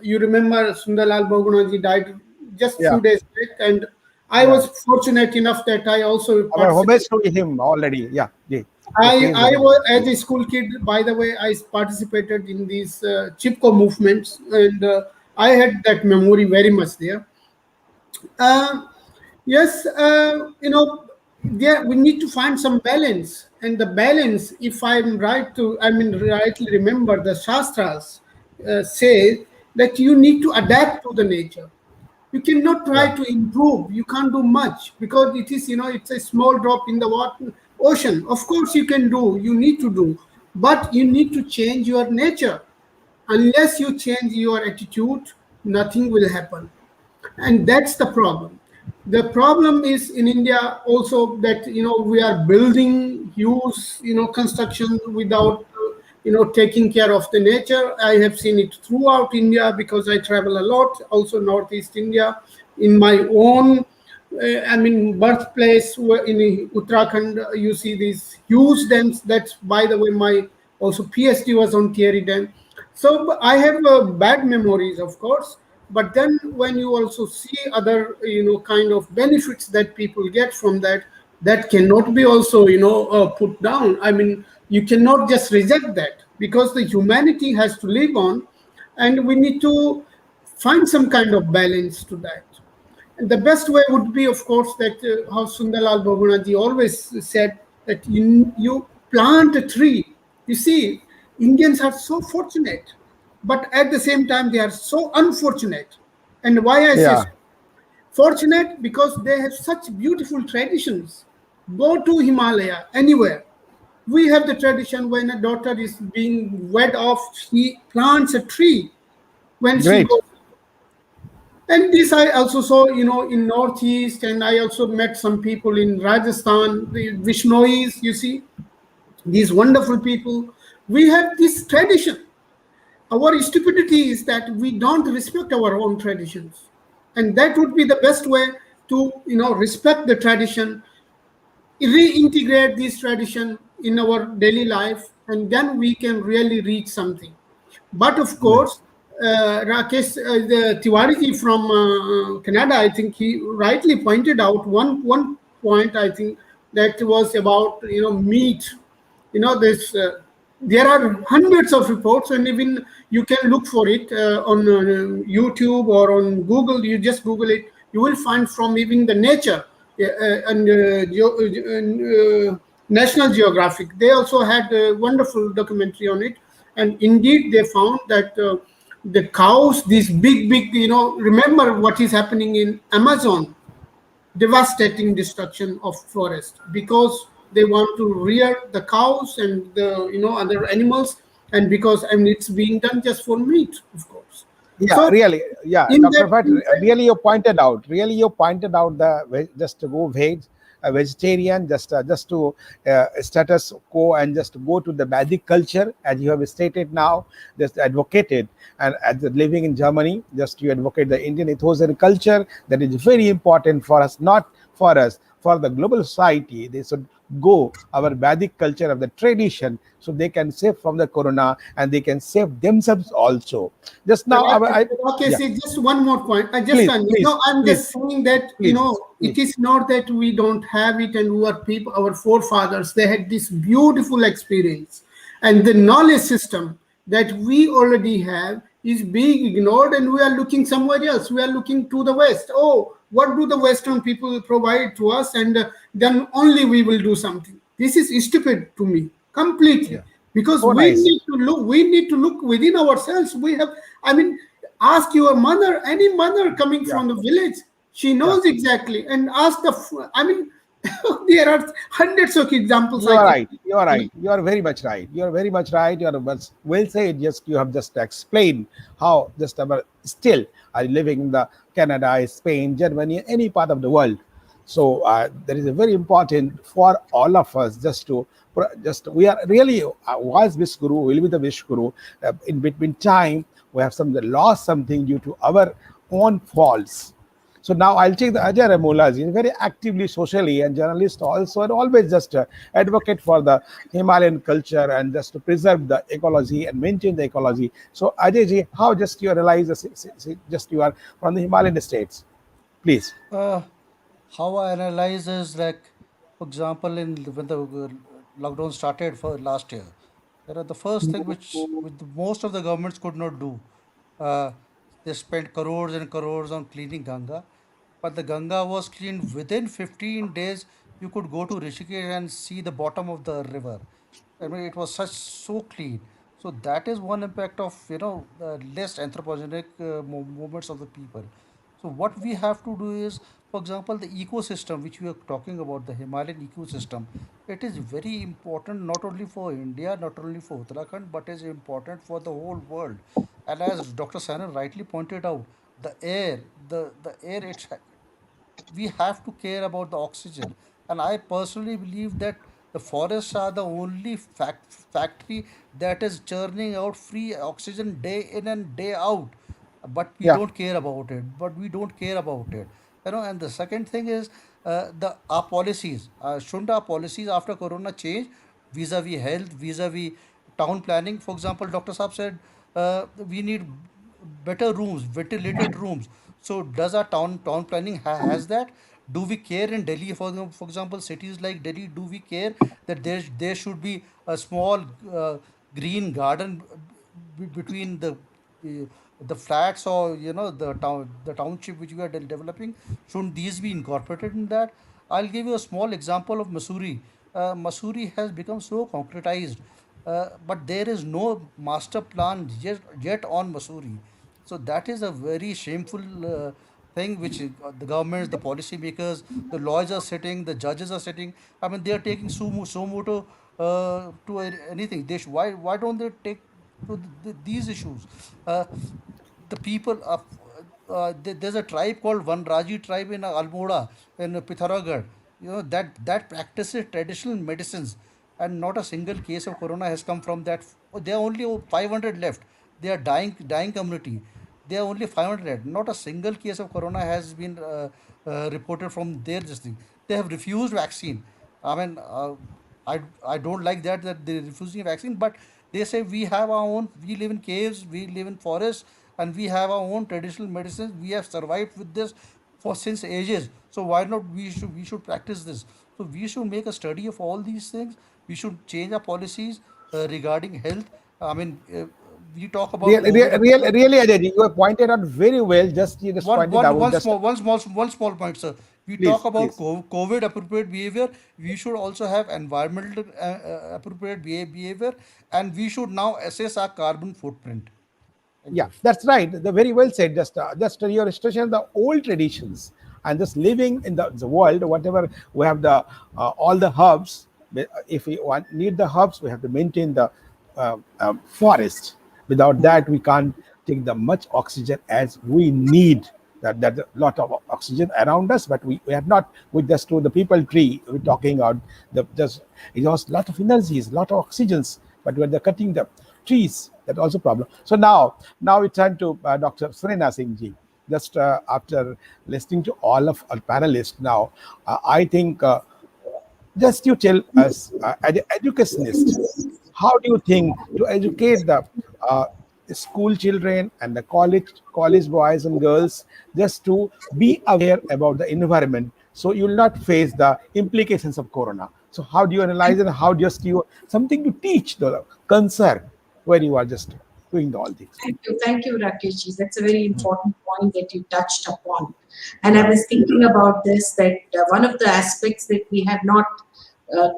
you remember Sundarlal Bogunaji died just Yeah. few days back, and I Yeah. was fortunate enough that I also Our participated. homage to him already. Yeah, yeah. Yeah, I, please go I ahead. was, as a school kid, by the way, I participated in these Chipko movements, and I had that memory very much there. Uh, yes, there we need to find some balance, and the balance, if rightly remember, the Shastras say that you need to adapt to the nature. You cannot Yeah. try to improve. You can't do much, because it is, it's a small drop in the ocean. Of course you can do, you need to do, but you need to change your nature. Unless you change your attitude, nothing will happen. And that's the problem. The problem is in India also, that we are building huge construction without taking care of the nature. I have seen it throughout India, because I travel a lot, also Northeast India. In my own birthplace, in Uttarakhand, you see these huge dams. That's, by the way, my also PhD was on Thierry Dam. So I have bad memories, of course, but then when you also see other kind of benefits that people get from that, that cannot be also put down. I mean, you cannot just reject that, because the humanity has to live on, and we need to find some kind of balance to that. And the best way would be, of course, that how Sundarlal Bogunaji always said, that you plant a tree. You see, Indians are so fortunate, but at the same time, they are so unfortunate. And why I say so? Yeah. Fortunate, because they have such beautiful traditions. Go to Himalaya, anywhere. We have the tradition, when a daughter is being wed off, she plants a tree when she Great. goes. And this I also saw, in Northeast, and I also met some people in Rajasthan, the Vishnois, you see, these wonderful people. We have this tradition. Our stupidity is that we don't respect our own traditions. And that would be the best way to, respect the tradition, reintegrate this tradition in our daily life, and then we can really reach something. But of course, Rakesh Tiwari from Canada, I think he rightly pointed out one point. I think that was about meat. This there are hundreds of reports, and even you can look for it on YouTube or on Google. You just Google it, you will find from even the Nature and National Geographic. They also had a wonderful documentary on it, and indeed they found that the cows, these big, remember what is happening in Amazon, devastating destruction of forest, because they want to rear the cows and the other animals, and because it's being done just for meat, of course. Yeah, So really. Yeah, in Dr. that, Bhatt, really you pointed out just to go vegetarian, just to status quo and just to go to the Vedic culture, as you have stated now, just advocated, and as living in Germany, just you advocate the Indian ethos and culture that is very important for us, not for us, for the global society. They should go our Vedic culture of the tradition, so they can save from the corona and they can save themselves also. Just now, Okay, yeah, see, just one more point. I just, please, please, I'm please, just saying that, please, it please. is not that we don't have it, and our people, our forefathers, they had this beautiful experience. And the knowledge system that we already have is being ignored, and we are looking somewhere else. We are looking to the West. Oh, what do the Western people provide to us? And then only we will do something. This is stupid to me, completely. Yeah. Because So nice. we need to look within ourselves. We have, I mean, ask your mother, any mother coming from the village, she knows exactly. And ask there are hundreds of examples. You are right. You are right. You are very much right. You are very much right. You are well said. Just you have just explained how just our still are living in the Canada, Spain, Germany, any part of the world. So that is a very important for all of us just to we are really was wish guru, will be the wish guru. In between time, we have lost something due to our own faults. So now I'll take the Ajay Agrawal. He's very actively socially and journalist also, and always just advocate for the Himalayan culture and just to preserve the ecology and maintain the ecology. So Ajay ji, how just you realize just you are from the Himalayan states, please. How I analyze is like, for example, when the lockdown started for last year, the first thing which most of the governments could not do. Uh, they spent crores and crores on cleaning Ganga, but the Ganga was cleaned within 15 days. You could go to Rishikesh and see the bottom of the river. I mean, it was so clean. So that is one impact of less anthropogenic movements of the people. So what we have to do is, for example, the ecosystem which we are talking about, the Himalayan ecosystem, it is very important not only for India, not only for Uttarakhand, but is important for the whole world. And as Dr. Sanan rightly pointed out, the air, the air, we have to care about the oxygen. And I personally believe that the forests are the only factory that is churning out free oxygen day in and day out, but we Yeah. don't care about it. And the second thing is, the our policies, shouldn't our policies after corona change vis-a-vis health, vis-a-vis town planning? For example, Dr. Saab said we need better rooms, ventilated rooms. So does our town planning has that? Do we care in Delhi, for example, cities like Delhi? Do we care that there should be a small green garden between the flats, or the township which we are developing? Shouldn't these be incorporated in that? I'll give you a small example of Missouri. Missouri has become so concretized, but there is no master plan yet on Missouri. So that is a very shameful thing which the governments, the policymakers, the lawyers are sitting, the judges are sitting. I mean, they are taking so moto to anything. Why don't they take to these issues? Uh, the people of there's a tribe called Vanraji tribe in Almora in Pithoragarh. That practices traditional medicines, and not a single case of corona has come from that. There are only 500 left. They are dying community. There are only 500 left. Not a single case of corona has been reported from their this thing. They have refused vaccine. I mean, I don't like that they're refusing vaccine, but they say we have our own. We live in caves, we live in forests, and we have our own traditional medicines. We have survived with this for since ages. So why not we should practice this? So we should make a study of all these things. We should change our policies regarding health. I mean, we talk about COVID. Really, Ajay ji, you have pointed out very well. Just you just One, pointed one, out. one Just small, one small point, sir. We talk please, about please. COVID appropriate behavior. We should also have environmental appropriate behavior, and we should now assess our carbon footprint. Thank Yeah, you. that's right. The very well said. Just your expression, the old traditions, and just living in the world. Whatever we have all the hubs. If we need the hubs, we have to maintain the forest. Without that, we can't take the much oxygen as we need. That a lot of oxygen around us, but we are not with just to the people tree. We're talking about the just it was lot of energies, lot of oxygens, but when they're cutting the trees, that also problem. So now we turn to Dr. Sunayana Singh ji. just after listening to all of our panelists now, I think just you tell us, as an educationist, how do you think to educate the school children and the college boys and girls just to be aware about the environment, so you will not face the implications of corona? So how do you analyze and how just you something to teach the concern when you are just doing all things? Thank you, Rakesh. That's a very important point that you touched upon. And I was thinking about this, that one of the aspects that we have not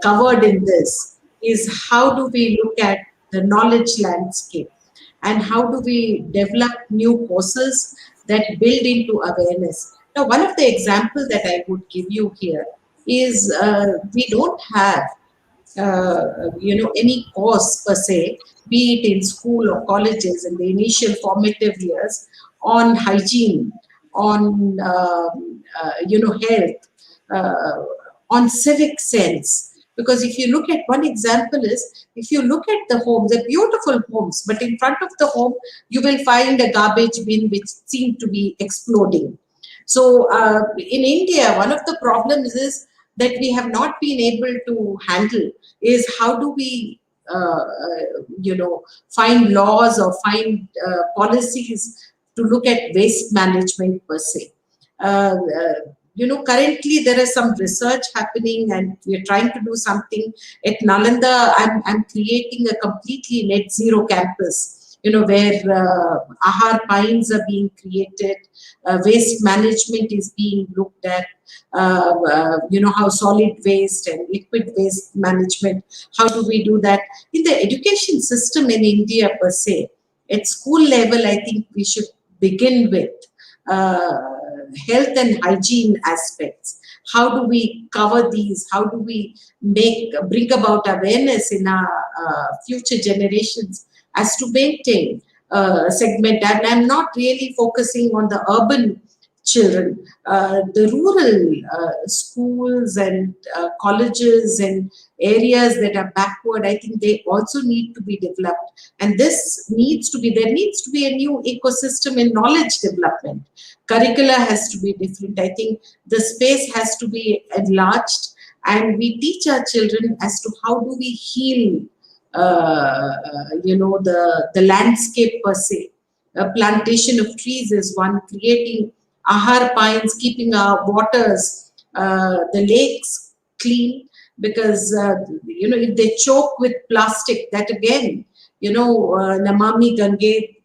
covered in this is how do we look at the knowledge landscape and how do we develop new courses that build into awareness. Now, one of the examples that I would give you here is we don't have any course per se, be it in school or colleges in the initial formative years, on hygiene, on health, on civic sense. Because if you look at one example is, if you look at the homes, they're beautiful homes, but in front of the home, you will find a garbage bin which seems to be exploding. So in India, one of the problems is that we have not been able to handle is how do we, find laws or find policies to look at waste management per se. Currently there is some research happening and we are trying to do something. At Nalanda, I'm creating a completely net zero campus, where ahar pines are being created, waste management is being looked at, how solid waste and liquid waste management, how do we do that? In the education system in India per se, at school level, I think we should begin with health and hygiene aspects. How do we cover these? How do we bring about awareness in our future generations as to maintain segment? And I'm not really focusing on the urban children. The rural schools and colleges and areas that are backward, I think they also need to be developed. And there needs to be a new ecosystem in knowledge development. Curricula has to be different. I think the space has to be enlarged and we teach our children as to how do we heal the landscape per se. A plantation of trees is one, creating ahar pines, keeping our waters, the lakes clean, because if they choke with plastic, that again, Namami Gange,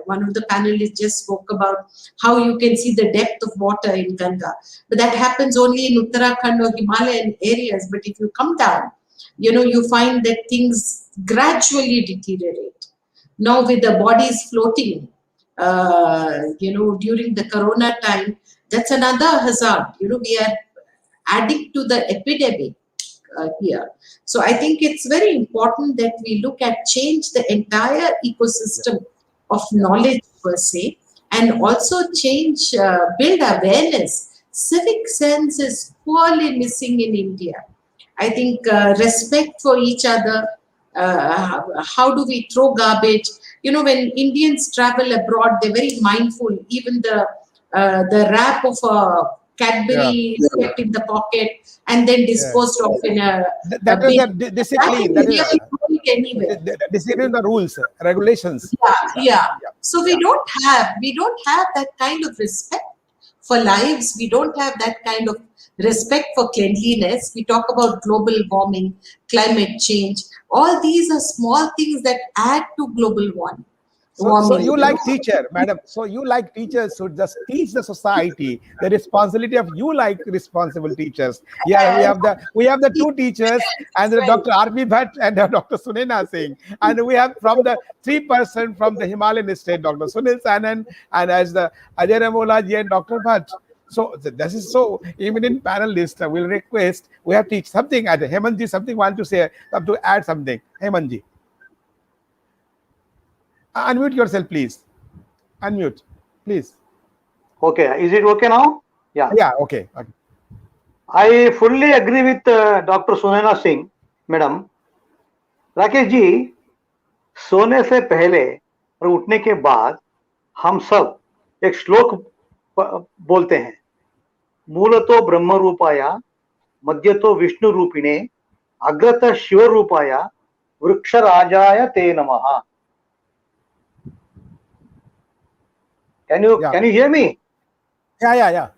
one of the panelists just spoke about how you can see the depth of water in Ganga, but that happens only in Uttarakhand or Himalayan areas. But if you come down, you find that things gradually deteriorate. Now with the bodies floating, during the corona time, that's another hazard. We are adding to the epidemic here. So I think it's very important that we look at change the entire ecosystem of knowledge per se, and also change, build awareness. Civic sense is poorly missing in India. I think respect for each other, how do we throw garbage? When Indians travel abroad, they're very mindful. Even the wrap of a Cadbury kept in the pocket and then disposed of in a That is bin. the discipline. That is Anywhere. the discipline, the rules, regulations. Yeah. So we don't have that kind of respect for lives. We don't have that kind of respect for cleanliness. We talk about global warming, climate change. All these are small things that add to global warming. So you like teacher, madam. So you like teachers should just teach the society the responsibility of you like responsible teachers. Yeah, we have the two teachers, and Dr. R P Bhatt and Dr. Sunayana Singh, and we have from the 3% from the Himalayan state, Dr. Sunil Sanan, and as the Ajay Agrawal and Dr. Bhatt. So this is so eminent panelist. Will request we have teach something. At Hemanth, something want to say, to add something. Hemanth. Unmute yourself, please. Unmute, please. Okay, is it okay now? Yeah. Yeah, okay. I fully agree with Dr. Sunayana Singh, madam. Rakesh ji, सोने से पहले और उठने के बाद हम सब एक श्लोक बोलते हैं, मूलतो ब्रह्म रूपाया, मध्यतो विष्णु रूपिणे, अग्रतः शिव रूपाया, वृक्ष राजाय ते नमः. Can you hear me? Yeah.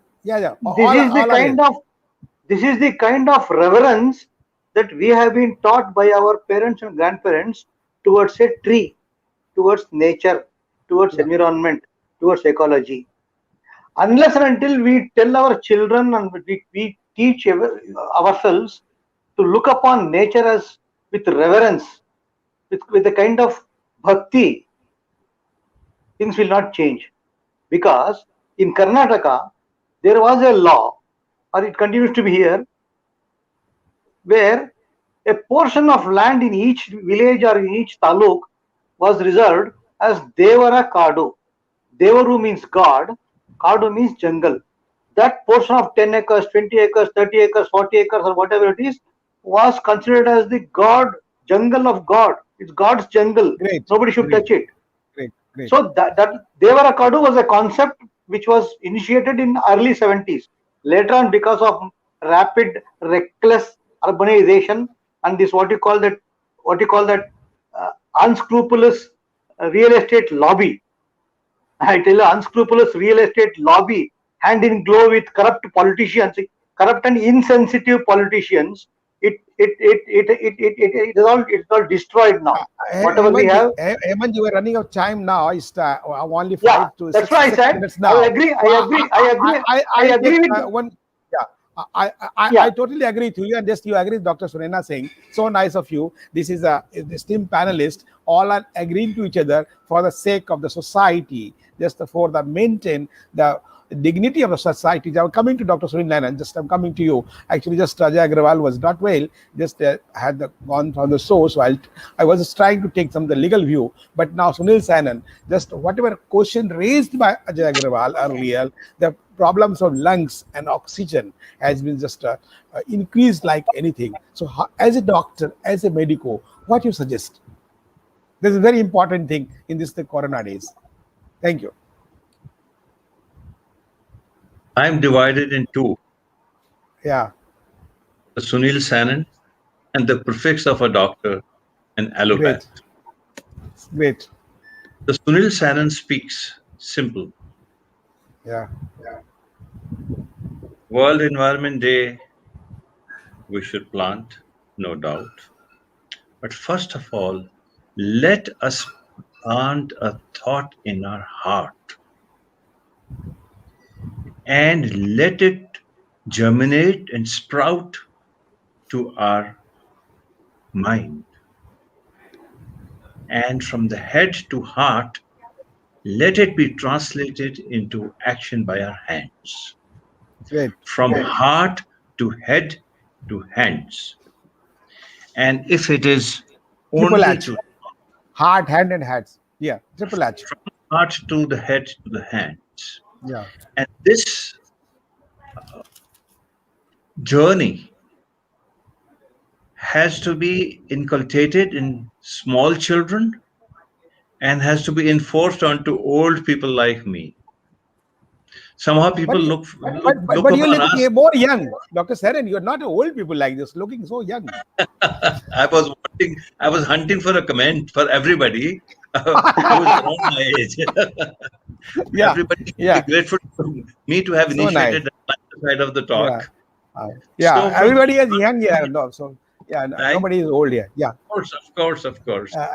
This is the kind of reverence that we have been taught by our parents and grandparents towards a tree, towards nature, towards environment, towards ecology. Unless and until we tell our children and we teach ourselves to look upon nature as with reverence, with a kind of bhakti, things will not change. Because in Karnataka, there was a law, or it continues to be here, where a portion of land in each village or in each taluk was reserved as Devara Kadu. Devaru means God, Kadu means jungle. That portion of 10 acres, 20 acres, 30 acres, 40 acres, or whatever it is, was considered as the God, jungle of God. It's God's jungle. Great. Nobody should touch it. Great. So that Devara Kadu was a concept which was initiated in early 70s. Later on, because of rapid, reckless urbanization and this what you call that unscrupulous real estate lobby. I tell you, unscrupulous real estate lobby, hand in glove with corrupt politicians, corrupt and insensitive politicians. It's all destroyed now. Whatever we have. Hemanth, you are running out of time now. It's only 5 to 6 that's why I said. minutes now. I agree with one. I totally agree with you, and just you agree with Dr. Sunayana Singh. So nice of you. This is a esteemed panelist. All are agreeing to each other for the sake of the society, just for the maintain the dignity of the society. I'm coming to Dr. Sunayana, and I'm coming to you. Actually, just Ajay Agrawal was not well, just had gone from the source. While I was just trying to take some of the legal view, but now Sunil Sanan, just whatever question raised by Ajay Agrawal earlier, the problems of lungs and oxygen has been just increased like anything. So as a doctor, as a medico, what you suggest? This is a very important thing in this the corona days. Thank you. I'm divided in two. Yeah. The Sunil Sanan and the prefix of a doctor, an allopath. Great. The Sunil Sanan speaks simple. Yeah. World Environment Day, we should plant, no doubt. But first of all, let us plant a thought in our heart and let it germinate and sprout to our mind. And from the head to heart, let it be translated into action by our hands. Great. From heart to head to hands. And if it is Triple only H. to Heart, hand, and hands. Yeah, triple H. From heart to the head to the hands. Yeah. And this journey has to be inculcated in small children and has to be enforced onto old people like me. Somehow people look but you're upon us. looking more young, Dr. Saran. You're not old people like this, looking so young. I was hunting for a comment for everybody who is around my age. Yeah. Everybody should be grateful to me to have initiated the side of the talk. Yeah. So Everybody is young here. No, so yeah, nobody is old here. Yeah. Of course.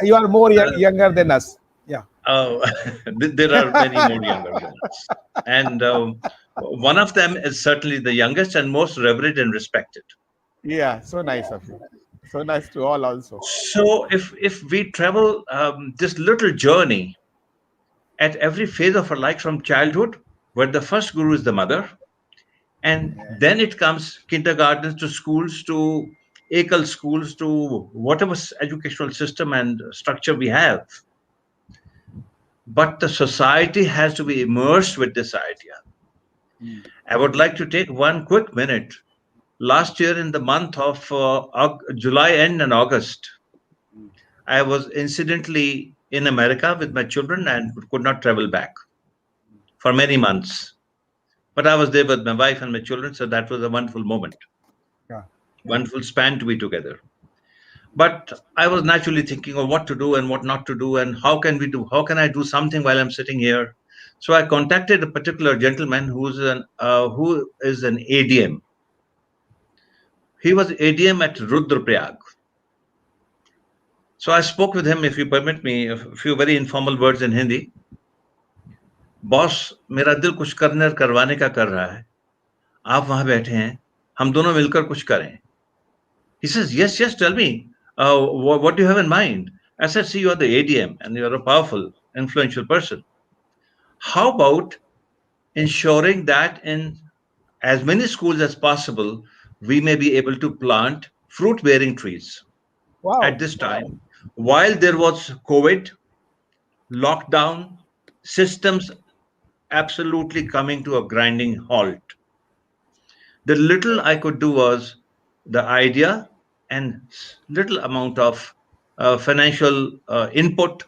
You are more younger than us. Yeah. Oh, there are many more younger than us. And one of them is certainly the youngest and most revered and respected. Yeah, so nice of you. So nice to all also. So if we travel this little journey at every phase of our life from childhood, where the first guru is the mother, and then it comes kindergartens to schools to Ekal schools to whatever educational system and structure we have. But the society has to be immersed with this idea. I would like to take one quick minute. Last year in the month of July end and August, I was incidentally in America with my children and could not travel back for many months. But I was there with my wife and my children, so that was a wonderful moment, Yeah. wonderful span to be together. But I was naturally thinking of what to do and what not to do, and how can I do something while I'm sitting here. So I contacted a particular gentleman who is an ADM. He was ADM at Rudraprayag. So I spoke with him, if you permit me, a few very informal words in Hindi. Boss, मेरा दिल कुछ करने और करवाने का कर रहा है. आप वहां बैठे हैं, हम दोनों मिलकर कुछ करें. He says, yes, tell me. What do you have in mind? I said, see, you are the ADM and you're a powerful, influential person. How about ensuring that in as many schools as possible, we may be able to plant fruit-bearing trees Wow. at this time? While there was COVID, lockdown, systems absolutely coming to a grinding halt. The little I could do was the idea and little amount of financial input.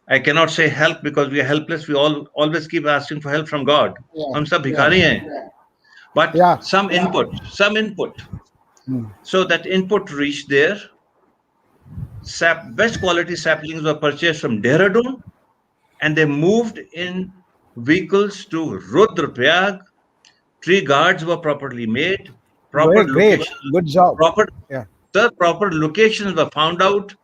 I cannot say help because we are helpless. We all always keep asking for help from God. हम सब भिखारी हैं. But some input. So that input reached there. Best quality saplings were purchased from Dehradun, and they moved in vehicles to Rudraprayag. Tree guards were properly made. Proper Great. Good job. Proper locations were found out,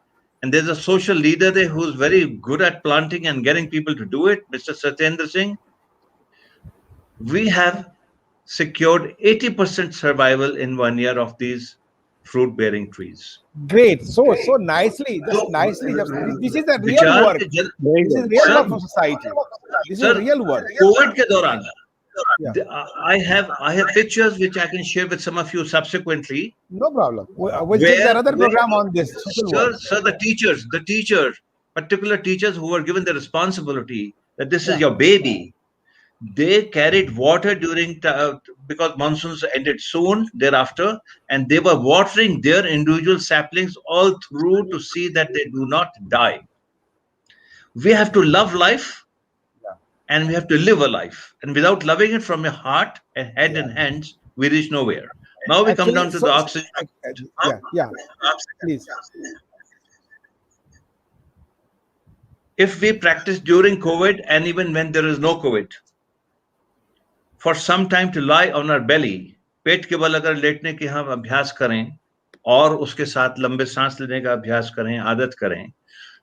and there's a social leader there who's very good at planting and getting people to do it, Mr. Satyendra Singh. We have secured 80% survival in 1 year of these fruit-bearing trees. Great. So nicely. Just nicely. This is the real work. This is real work for society. This is real work. COVID ke dauran, I have pictures which I can share with some of you subsequently. No problem. We'll take another program on this. Sir, the teachers, particular teachers who were given the responsibility that this is your baby, they carried water during because monsoons ended soon thereafter, and they were watering their individual saplings all through to see that they do not die. We have to love life, and we have to live a life, and without loving it from your heart and head and hands, we reach nowhere. Now we come down to the oxygen. Please. If we practice during COVID and even when there is no COVID, for some time to lie on our belly, पेट के बल अगर लेटने की हम अभ्यास करें और उसके साथ लंबे सांस लेने का अभ्यास करें, आदत करें.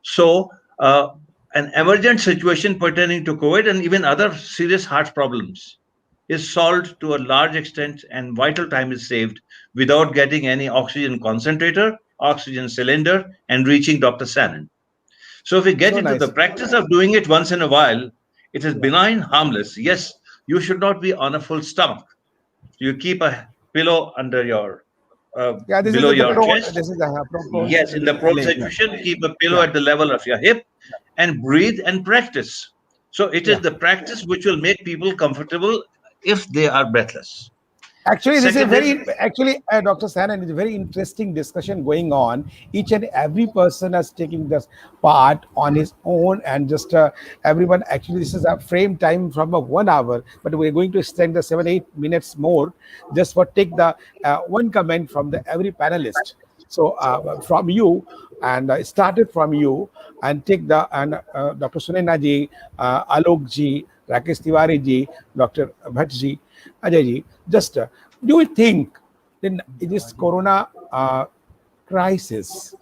So an emergent situation pertaining to COVID and even other serious heart problems is solved to a large extent, and vital time is saved without getting any oxygen concentrator, oxygen cylinder, and reaching Dr. Sanan. So if we get into the practice of doing it once in a while, it is benign, harmless. Yes, you should not be on a full stomach. You keep a pillow under your below your chest. Yes, in the prone situation, keep a pillow at the level of your hip and breathe and practice. So it is the practice which will make people comfortable if they are breathless. Actually, this is Dr. Sanan, it's a very interesting discussion going on. Each and every person is taking this part on his own, and just everyone. Actually, this is a frame time from 1 hour, but we're going to extend the 7-8 minutes more just for take the one comment from the every panelist. So from you, and started from you, and take the Dr. Sunayana ji, Alok ji, Rakesh Tiwari ji, Dr. Bhatt ji, Ajay ji, just do you think in this corona crisis,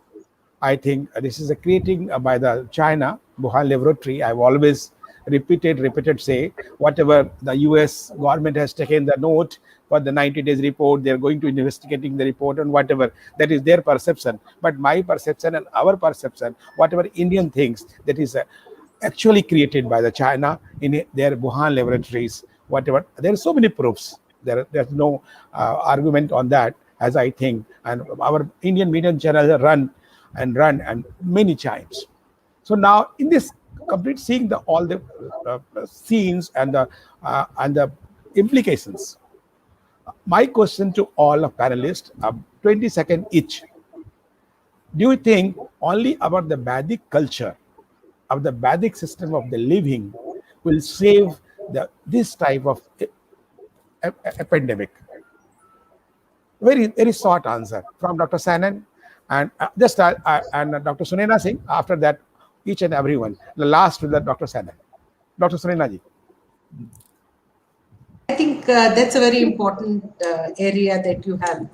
I think this is a creating by the China Wuhan laboratory. I've always repeated say whatever the US government has taken the note for the 90 days report, they're going to investigating the report and whatever, that is their perception. But my perception and our perception, whatever Indian thinks, that is actually created by the China in their Wuhan laboratories, whatever. There are so many proofs. There's no argument on that, as I think. And our Indian media channels run and many times. So now in this complete seeing all the scenes and the implications, my question to all of panelists, 20 seconds each. Do you think only about the Vedic culture, of the Vedic system of the living, will save this type of a pandemic? Very, very short answer from Dr. Sanan and and Dr. Sunayana Singh. After that, each and everyone. The last with the Dr. Sanan. Dr. Sunayana ji. I think that's a very important area that you have,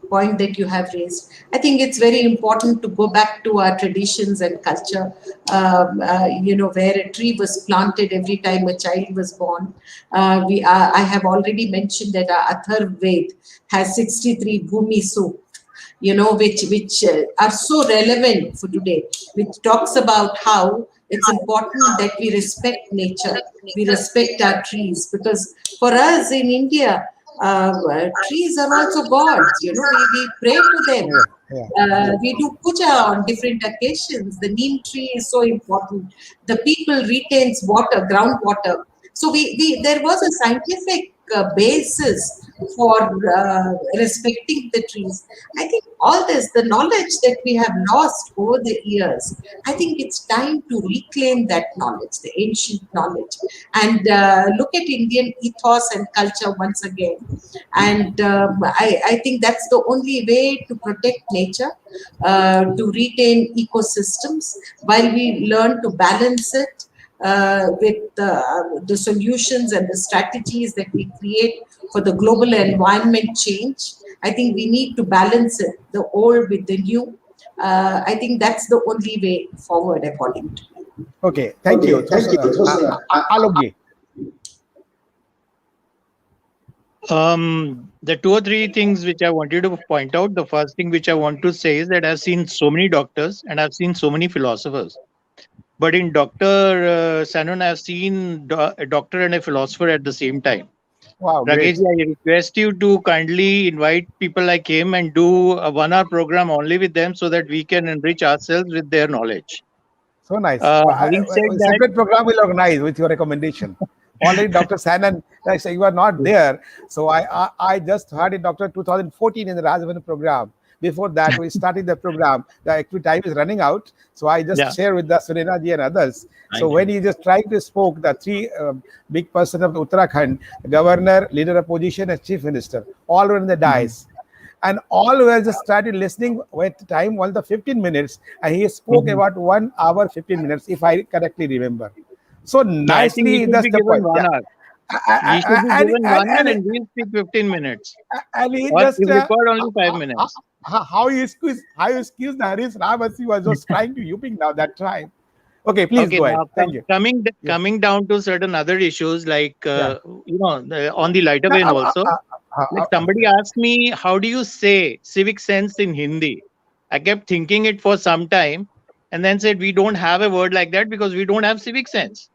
point that you have raised. I think it's very important to go back to our traditions and culture, where a tree was planted every time a child was born. I have already mentioned that our Atharv Ved has 63 Bhumi Suk, which are so relevant for today, which talks about how it's important that we respect nature, we respect our trees, because for us in India, trees are also gods. We pray to them. We do puja on different occasions. The neem tree is so important. The people retains water, groundwater. So there was a scientific basis for respecting the trees. I think all this, the knowledge that we have lost over the years, I think it's time to reclaim that knowledge, the ancient knowledge, and look at Indian ethos and culture once again. And I think that's the only way to protect nature, to retain ecosystems, while we learn to balance it with the solutions and the strategies that we create for the global environment change. I think we need to balance it, the old with the new. I think that's the only way forward, according to me. Okay, thank you. Alok ji. The two or three things which I wanted to point out. The first thing which I want to say is that I've seen so many doctors and I've seen so many philosophers. But in Dr. Sanon, I've seen a doctor and a philosopher at the same time. Wow, Rakesh, I request you to kindly invite people like him and do a 1-hour program only with them so that we can enrich ourselves with their knowledge. So nice. Having said that, separate program will organize with your recommendation. Already Dr. Sanan, like say you are not there. So I just heard in Dr. 2014 in the Rajabhan program. Before that, we started the program. The actual time is running out. So I just share with the Sunayana ji and others. So when he just tried to spoke, the three big person of Uttarakhand, governor, leader of opposition, and chief minister, all were in the dais. And all were just started listening with time, all the 15 minutes. And he spoke about 1 hour, 15 minutes, if I correctly remember. So nicely, that's the point. We should be given 1 hour and we'll speak 15 minutes. And he or just record only 5 minutes. How you excuse the Harish Ravasi was just trying to yuping now that time. Okay, please go ahead. Thank you. Coming down to certain other issues like on the lighter vein also. Like somebody asked me, how do you say civic sense in Hindi? I kept thinking it for some time and then said, we don't have a word like that because we don't have civic sense.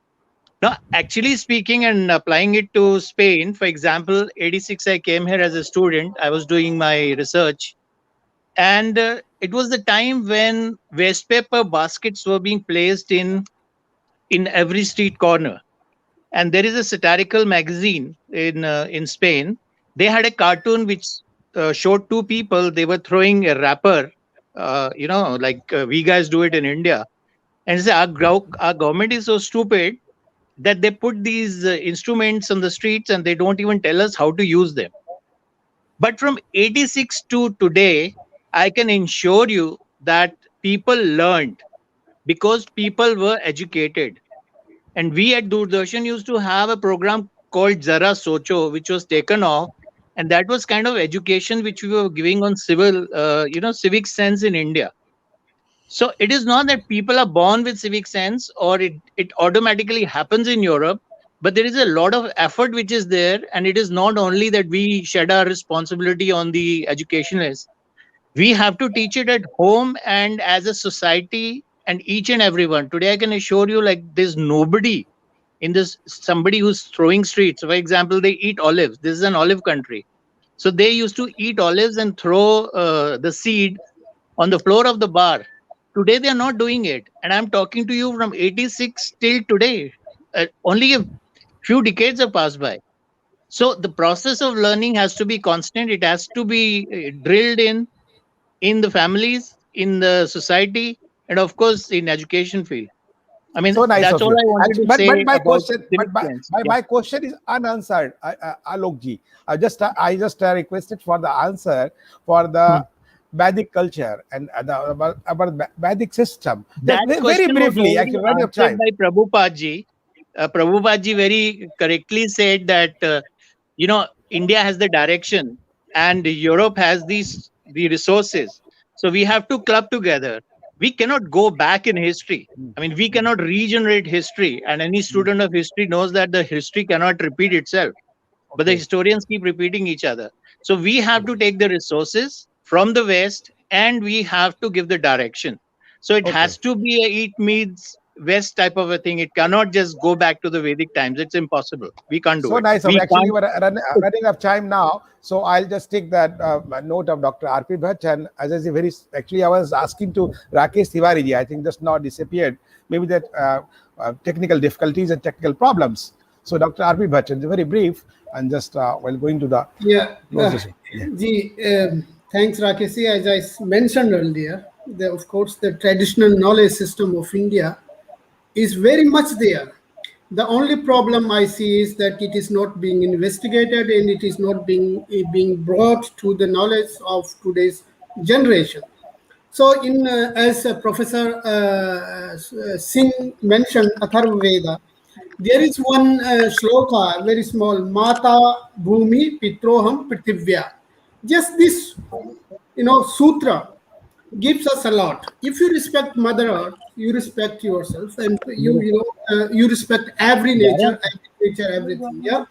Now, actually speaking and applying it to Spain, for example, 86, I came here as a student. I was doing my research. And it was the time when waste paper baskets were being placed in every street corner. And there is a satirical magazine in Spain. They had a cartoon which showed two people. They were throwing a wrapper, like we guys do it in India. And say, our government is so stupid that they put these instruments on the streets and they don't even tell us how to use them. But from 86 to today, I can assure you that people learned because people were educated. And we at Doordarshan used to have a program called Zara Socho, which was taken off. And that was kind of education which we were giving on civic sense in India. So it is not that people are born with civic sense or it automatically happens in Europe, but there is a lot of effort which is there. And it is not only that we shed our responsibility on the educationalists. We have to teach it at home and as a society and each and everyone. Today, I can assure you, like, there's nobody in this, somebody who's throwing streets. For example, they eat olives. This is an olive country. So they used to eat olives and throw the seed on the floor of the bar. Today, they are not doing it. And I'm talking to you from 86 till today. Only a few decades have passed by. So the process of learning has to be constant. It has to be drilled in the families, in the society, and of course, in education field. I mean, So nice that's of all you. I wanted Actually, to say but my about question, civic sense. Yeah. my question is unanswered, Alok ji. I just requested for the answer for the Vedic culture and about Vedic system. Just That very question was briefly, already actually, running of answered time. by Prabhupada ji. Prabhupada ji very correctly said that India has the direction and Europe has the resources. So we have to club together. We cannot go back in history. I mean, we cannot regenerate history, and any student of history knows that the history cannot repeat itself. But the Okay. historians keep repeating each other. So we have to take the resources from the West and we have to give the direction. So it Okay. has to be a eat meets West type of a thing. It cannot just go back to the Vedic times. It's impossible. We can't do So it. nice of We actually can't. we're running out of time now. So I'll just take that note of Dr. R P Bhatt, and as I say, actually I was asking to Rakesh Tiwari-ji. I think just now disappeared. Maybe that technical difficulties and technical problems. So Dr. R P Bhatt, it's very brief and just while going to the Yeah. closest. Thanks, Rakesh. As I mentioned earlier, of course, the traditional knowledge system of India is very much there. The only problem I see is that it is not being investigated and it is not being brought to the knowledge of today's generation. So, as Professor Singh mentioned, Atharva Veda, there is one shloka, very small, Mata Bhumi Pitroham Prithivya. Just this, sutra gives us a lot. If you respect Mother Earth, you respect yourself, and you respect every nature, everything. Yeah,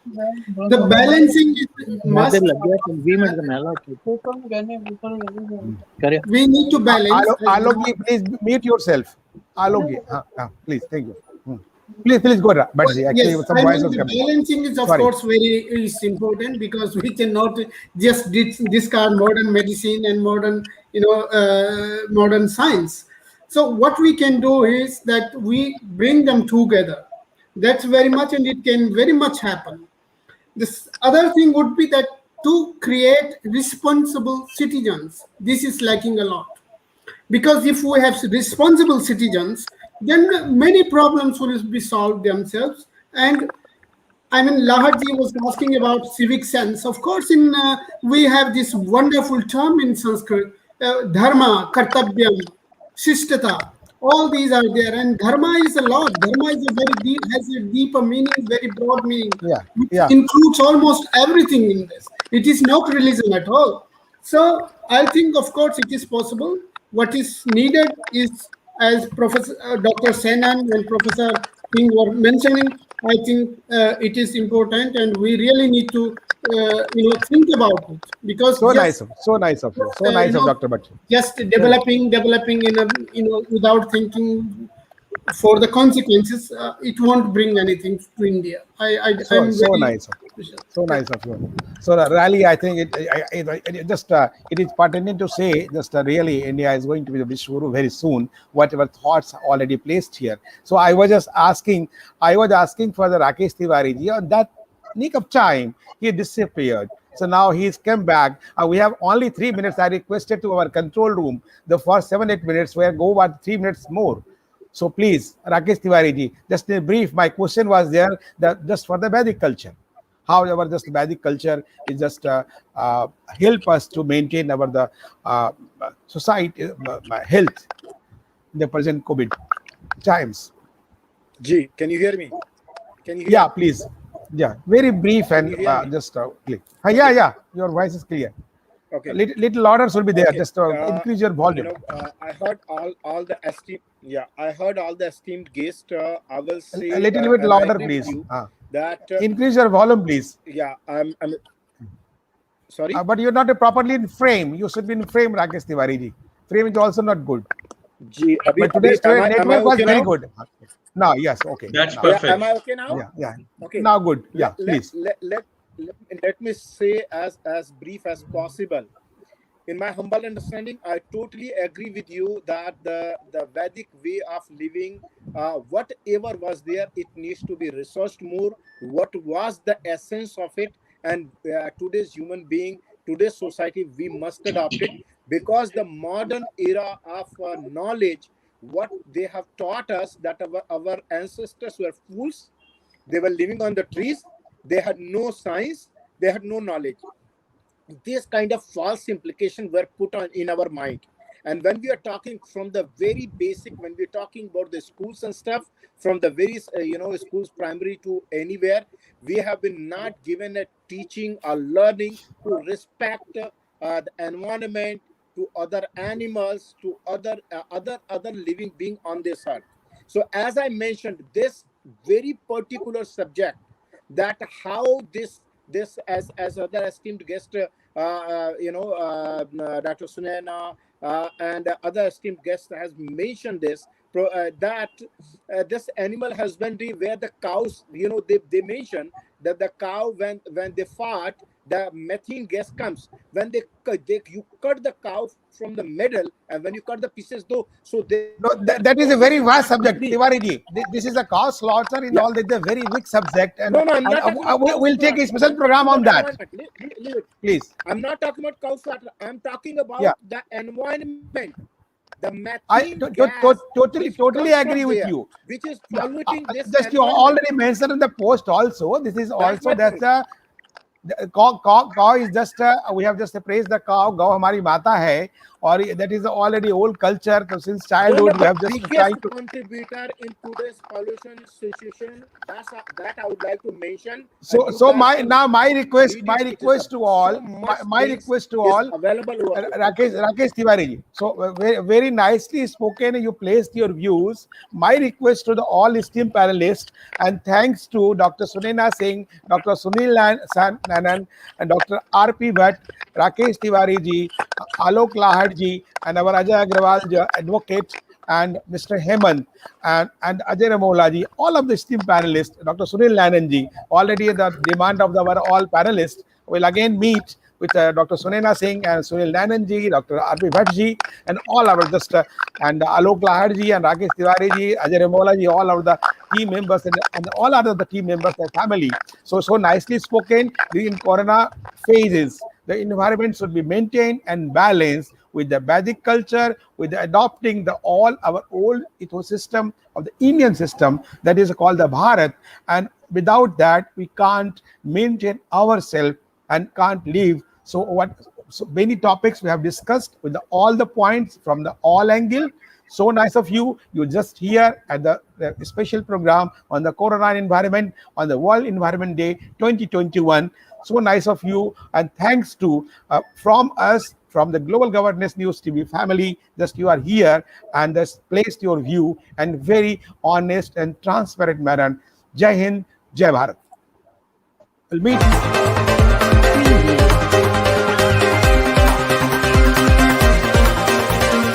the balancing is must. We need to balance. Alok ji, please mute yourself. Alok ji, please, thank you. Please go, Bhattji. Actually, Yes, some I voice mean was the coming. balancing is of Sorry. course is important, because we cannot just discard modern medicine and modern science. So what we can do is that we bring them together. That's very much, and it can very much happen. This other thing would be that to create responsible citizens, this is lacking a lot. Because if we have responsible citizens, then many problems will be solved themselves. And I mean, Lahadji was asking about civic sense. Of course, we have this wonderful term in Sanskrit, dharma, kartavyam, shishtata. All these are there, and dharma is a lot. Dharma is has a deeper meaning, very broad meaning, which includes almost everything in this. It is not religion at all. So I think, of course, it is possible. What is needed is, as Professor Dr. Senan and Professor Singh were mentioning, I think it is important, and we really need to, think about it, because So nice of you. So nice of Dr. Bhatt. just developing without thinking for the consequences, it won't bring anything to India. I'm So very nice. So nice of you. So really, I think it is pertinent to say just really India is going to be the Vishwaguru very soon. Whatever thoughts are already placed here. So I was asking for the Rakesh Tiwari-ji on that nick of time. He disappeared. So now he's come back. We have only 3 minutes. I requested to our control room the first 7-8 minutes. We go about 3 minutes more. So please, Rakesh Tiwari-ji, just in brief, my question was there that just for the Vedic culture. However, just Vedic culture is just help us to maintain our society health in the present COVID times. G, can you hear me? Can you hear Yeah, me? please. Yeah, very brief and just click. Yeah, your voice is clear. Okay. Little orders will be there. Okay. Just increase your volume. I heard all the esteemed. Yeah, I heard all the esteemed guests. I will say A little bit and I louder, agree with please. you that Increase your volume, please. yeah, I'm sorry. But you're not properly in frame. You should be in frame, Rakesh Tiwari-ji. Frame is also not good. G, But today's am I network was okay very now? good. Now, yes, okay. That's Now. perfect. Yeah, am I okay now? Yeah. Okay. Now good. Yeah, please. Let me say as brief as possible. In my humble understanding, I totally agree with you that the Vedic way of living, whatever was there, it needs to be researched more. What was the essence of it? And today's human being, today's society, we must adopt it, because the modern era of knowledge what they have taught us, that our ancestors were fools. They were living on the trees. They had no science. They had no knowledge. This kind of false implications were put on in our mind. And when we are talking from the very basic, when we're talking about the schools and stuff, from the very schools, primary to anywhere, we have been not given a teaching or learning to respect the environment, to other animals, to other living being on this earth. So as I mentioned, this very particular subject, that how this as other esteemed guest, Dr. Sunayana and other esteemed guests has mentioned this, that this animal husbandry, where the cows, they mention that the cow, when they fart, the methane gas comes. When you cut the cow from the middle, and when you cut the pieces though, so they No, that is a very vast subject, Tiwari. This is a cow slaughter in all. It's a very big subject, and, no, I'm not talking about we'll take a special program on that. Leave it. Please. I'm not talking about cow slaughter. I'm talking about the environment, the I methane gas, totally agree with you. which is polluting this. Just you already mentioned in the post also. This is also that's a cow is just we have just praised the cow. Cow हमारी माता है, or that is already old culture. So since childhood we have just tried to contributor in today's pollution situation. That I would like to mention. So my request to all, available. Rakesh Tiwari. So very nicely spoken. You placed your views. My request to the all esteemed panelists, and thanks to Dr. Sunayana Singh, Dr. Sunil Nanan, and Dr. R P Bhatt, Rakesh Tiwari ji, Alok Lahad ji, and our Ajay Agrawal advocate, and Mr. Hemanth and Ajay Agrawal ji, all of the esteemed panelists, Dr. Sunil Nanan ji, already the demand of our all panelists will again meet with Dr. Sunayana Singh and Sunil Nanan ji, Dr. R P Bhatt ji, and all our just and Alok Lahad ji and Rakesh Tiwari ji, Ajay Agrawal ji, all of the team members and all other the team members and family. So nicely spoken. In Corona phases, the environment should be maintained and balanced with the Vedic culture, with the adopting all our old ecosystem of the Indian system that is called the Bharat. And without that, we can't maintain ourselves and can't live. So many topics we have discussed with all the points from the all angle. So nice of you. You just here at the special program on the Corona environment on the World Environment Day 2021. So nice of you, and thanks to from us, from the Global Governance News TV family, just you are here and just placed your view and very honest and transparent manner. Jai Hind, Jai Bharat. We'll meet you.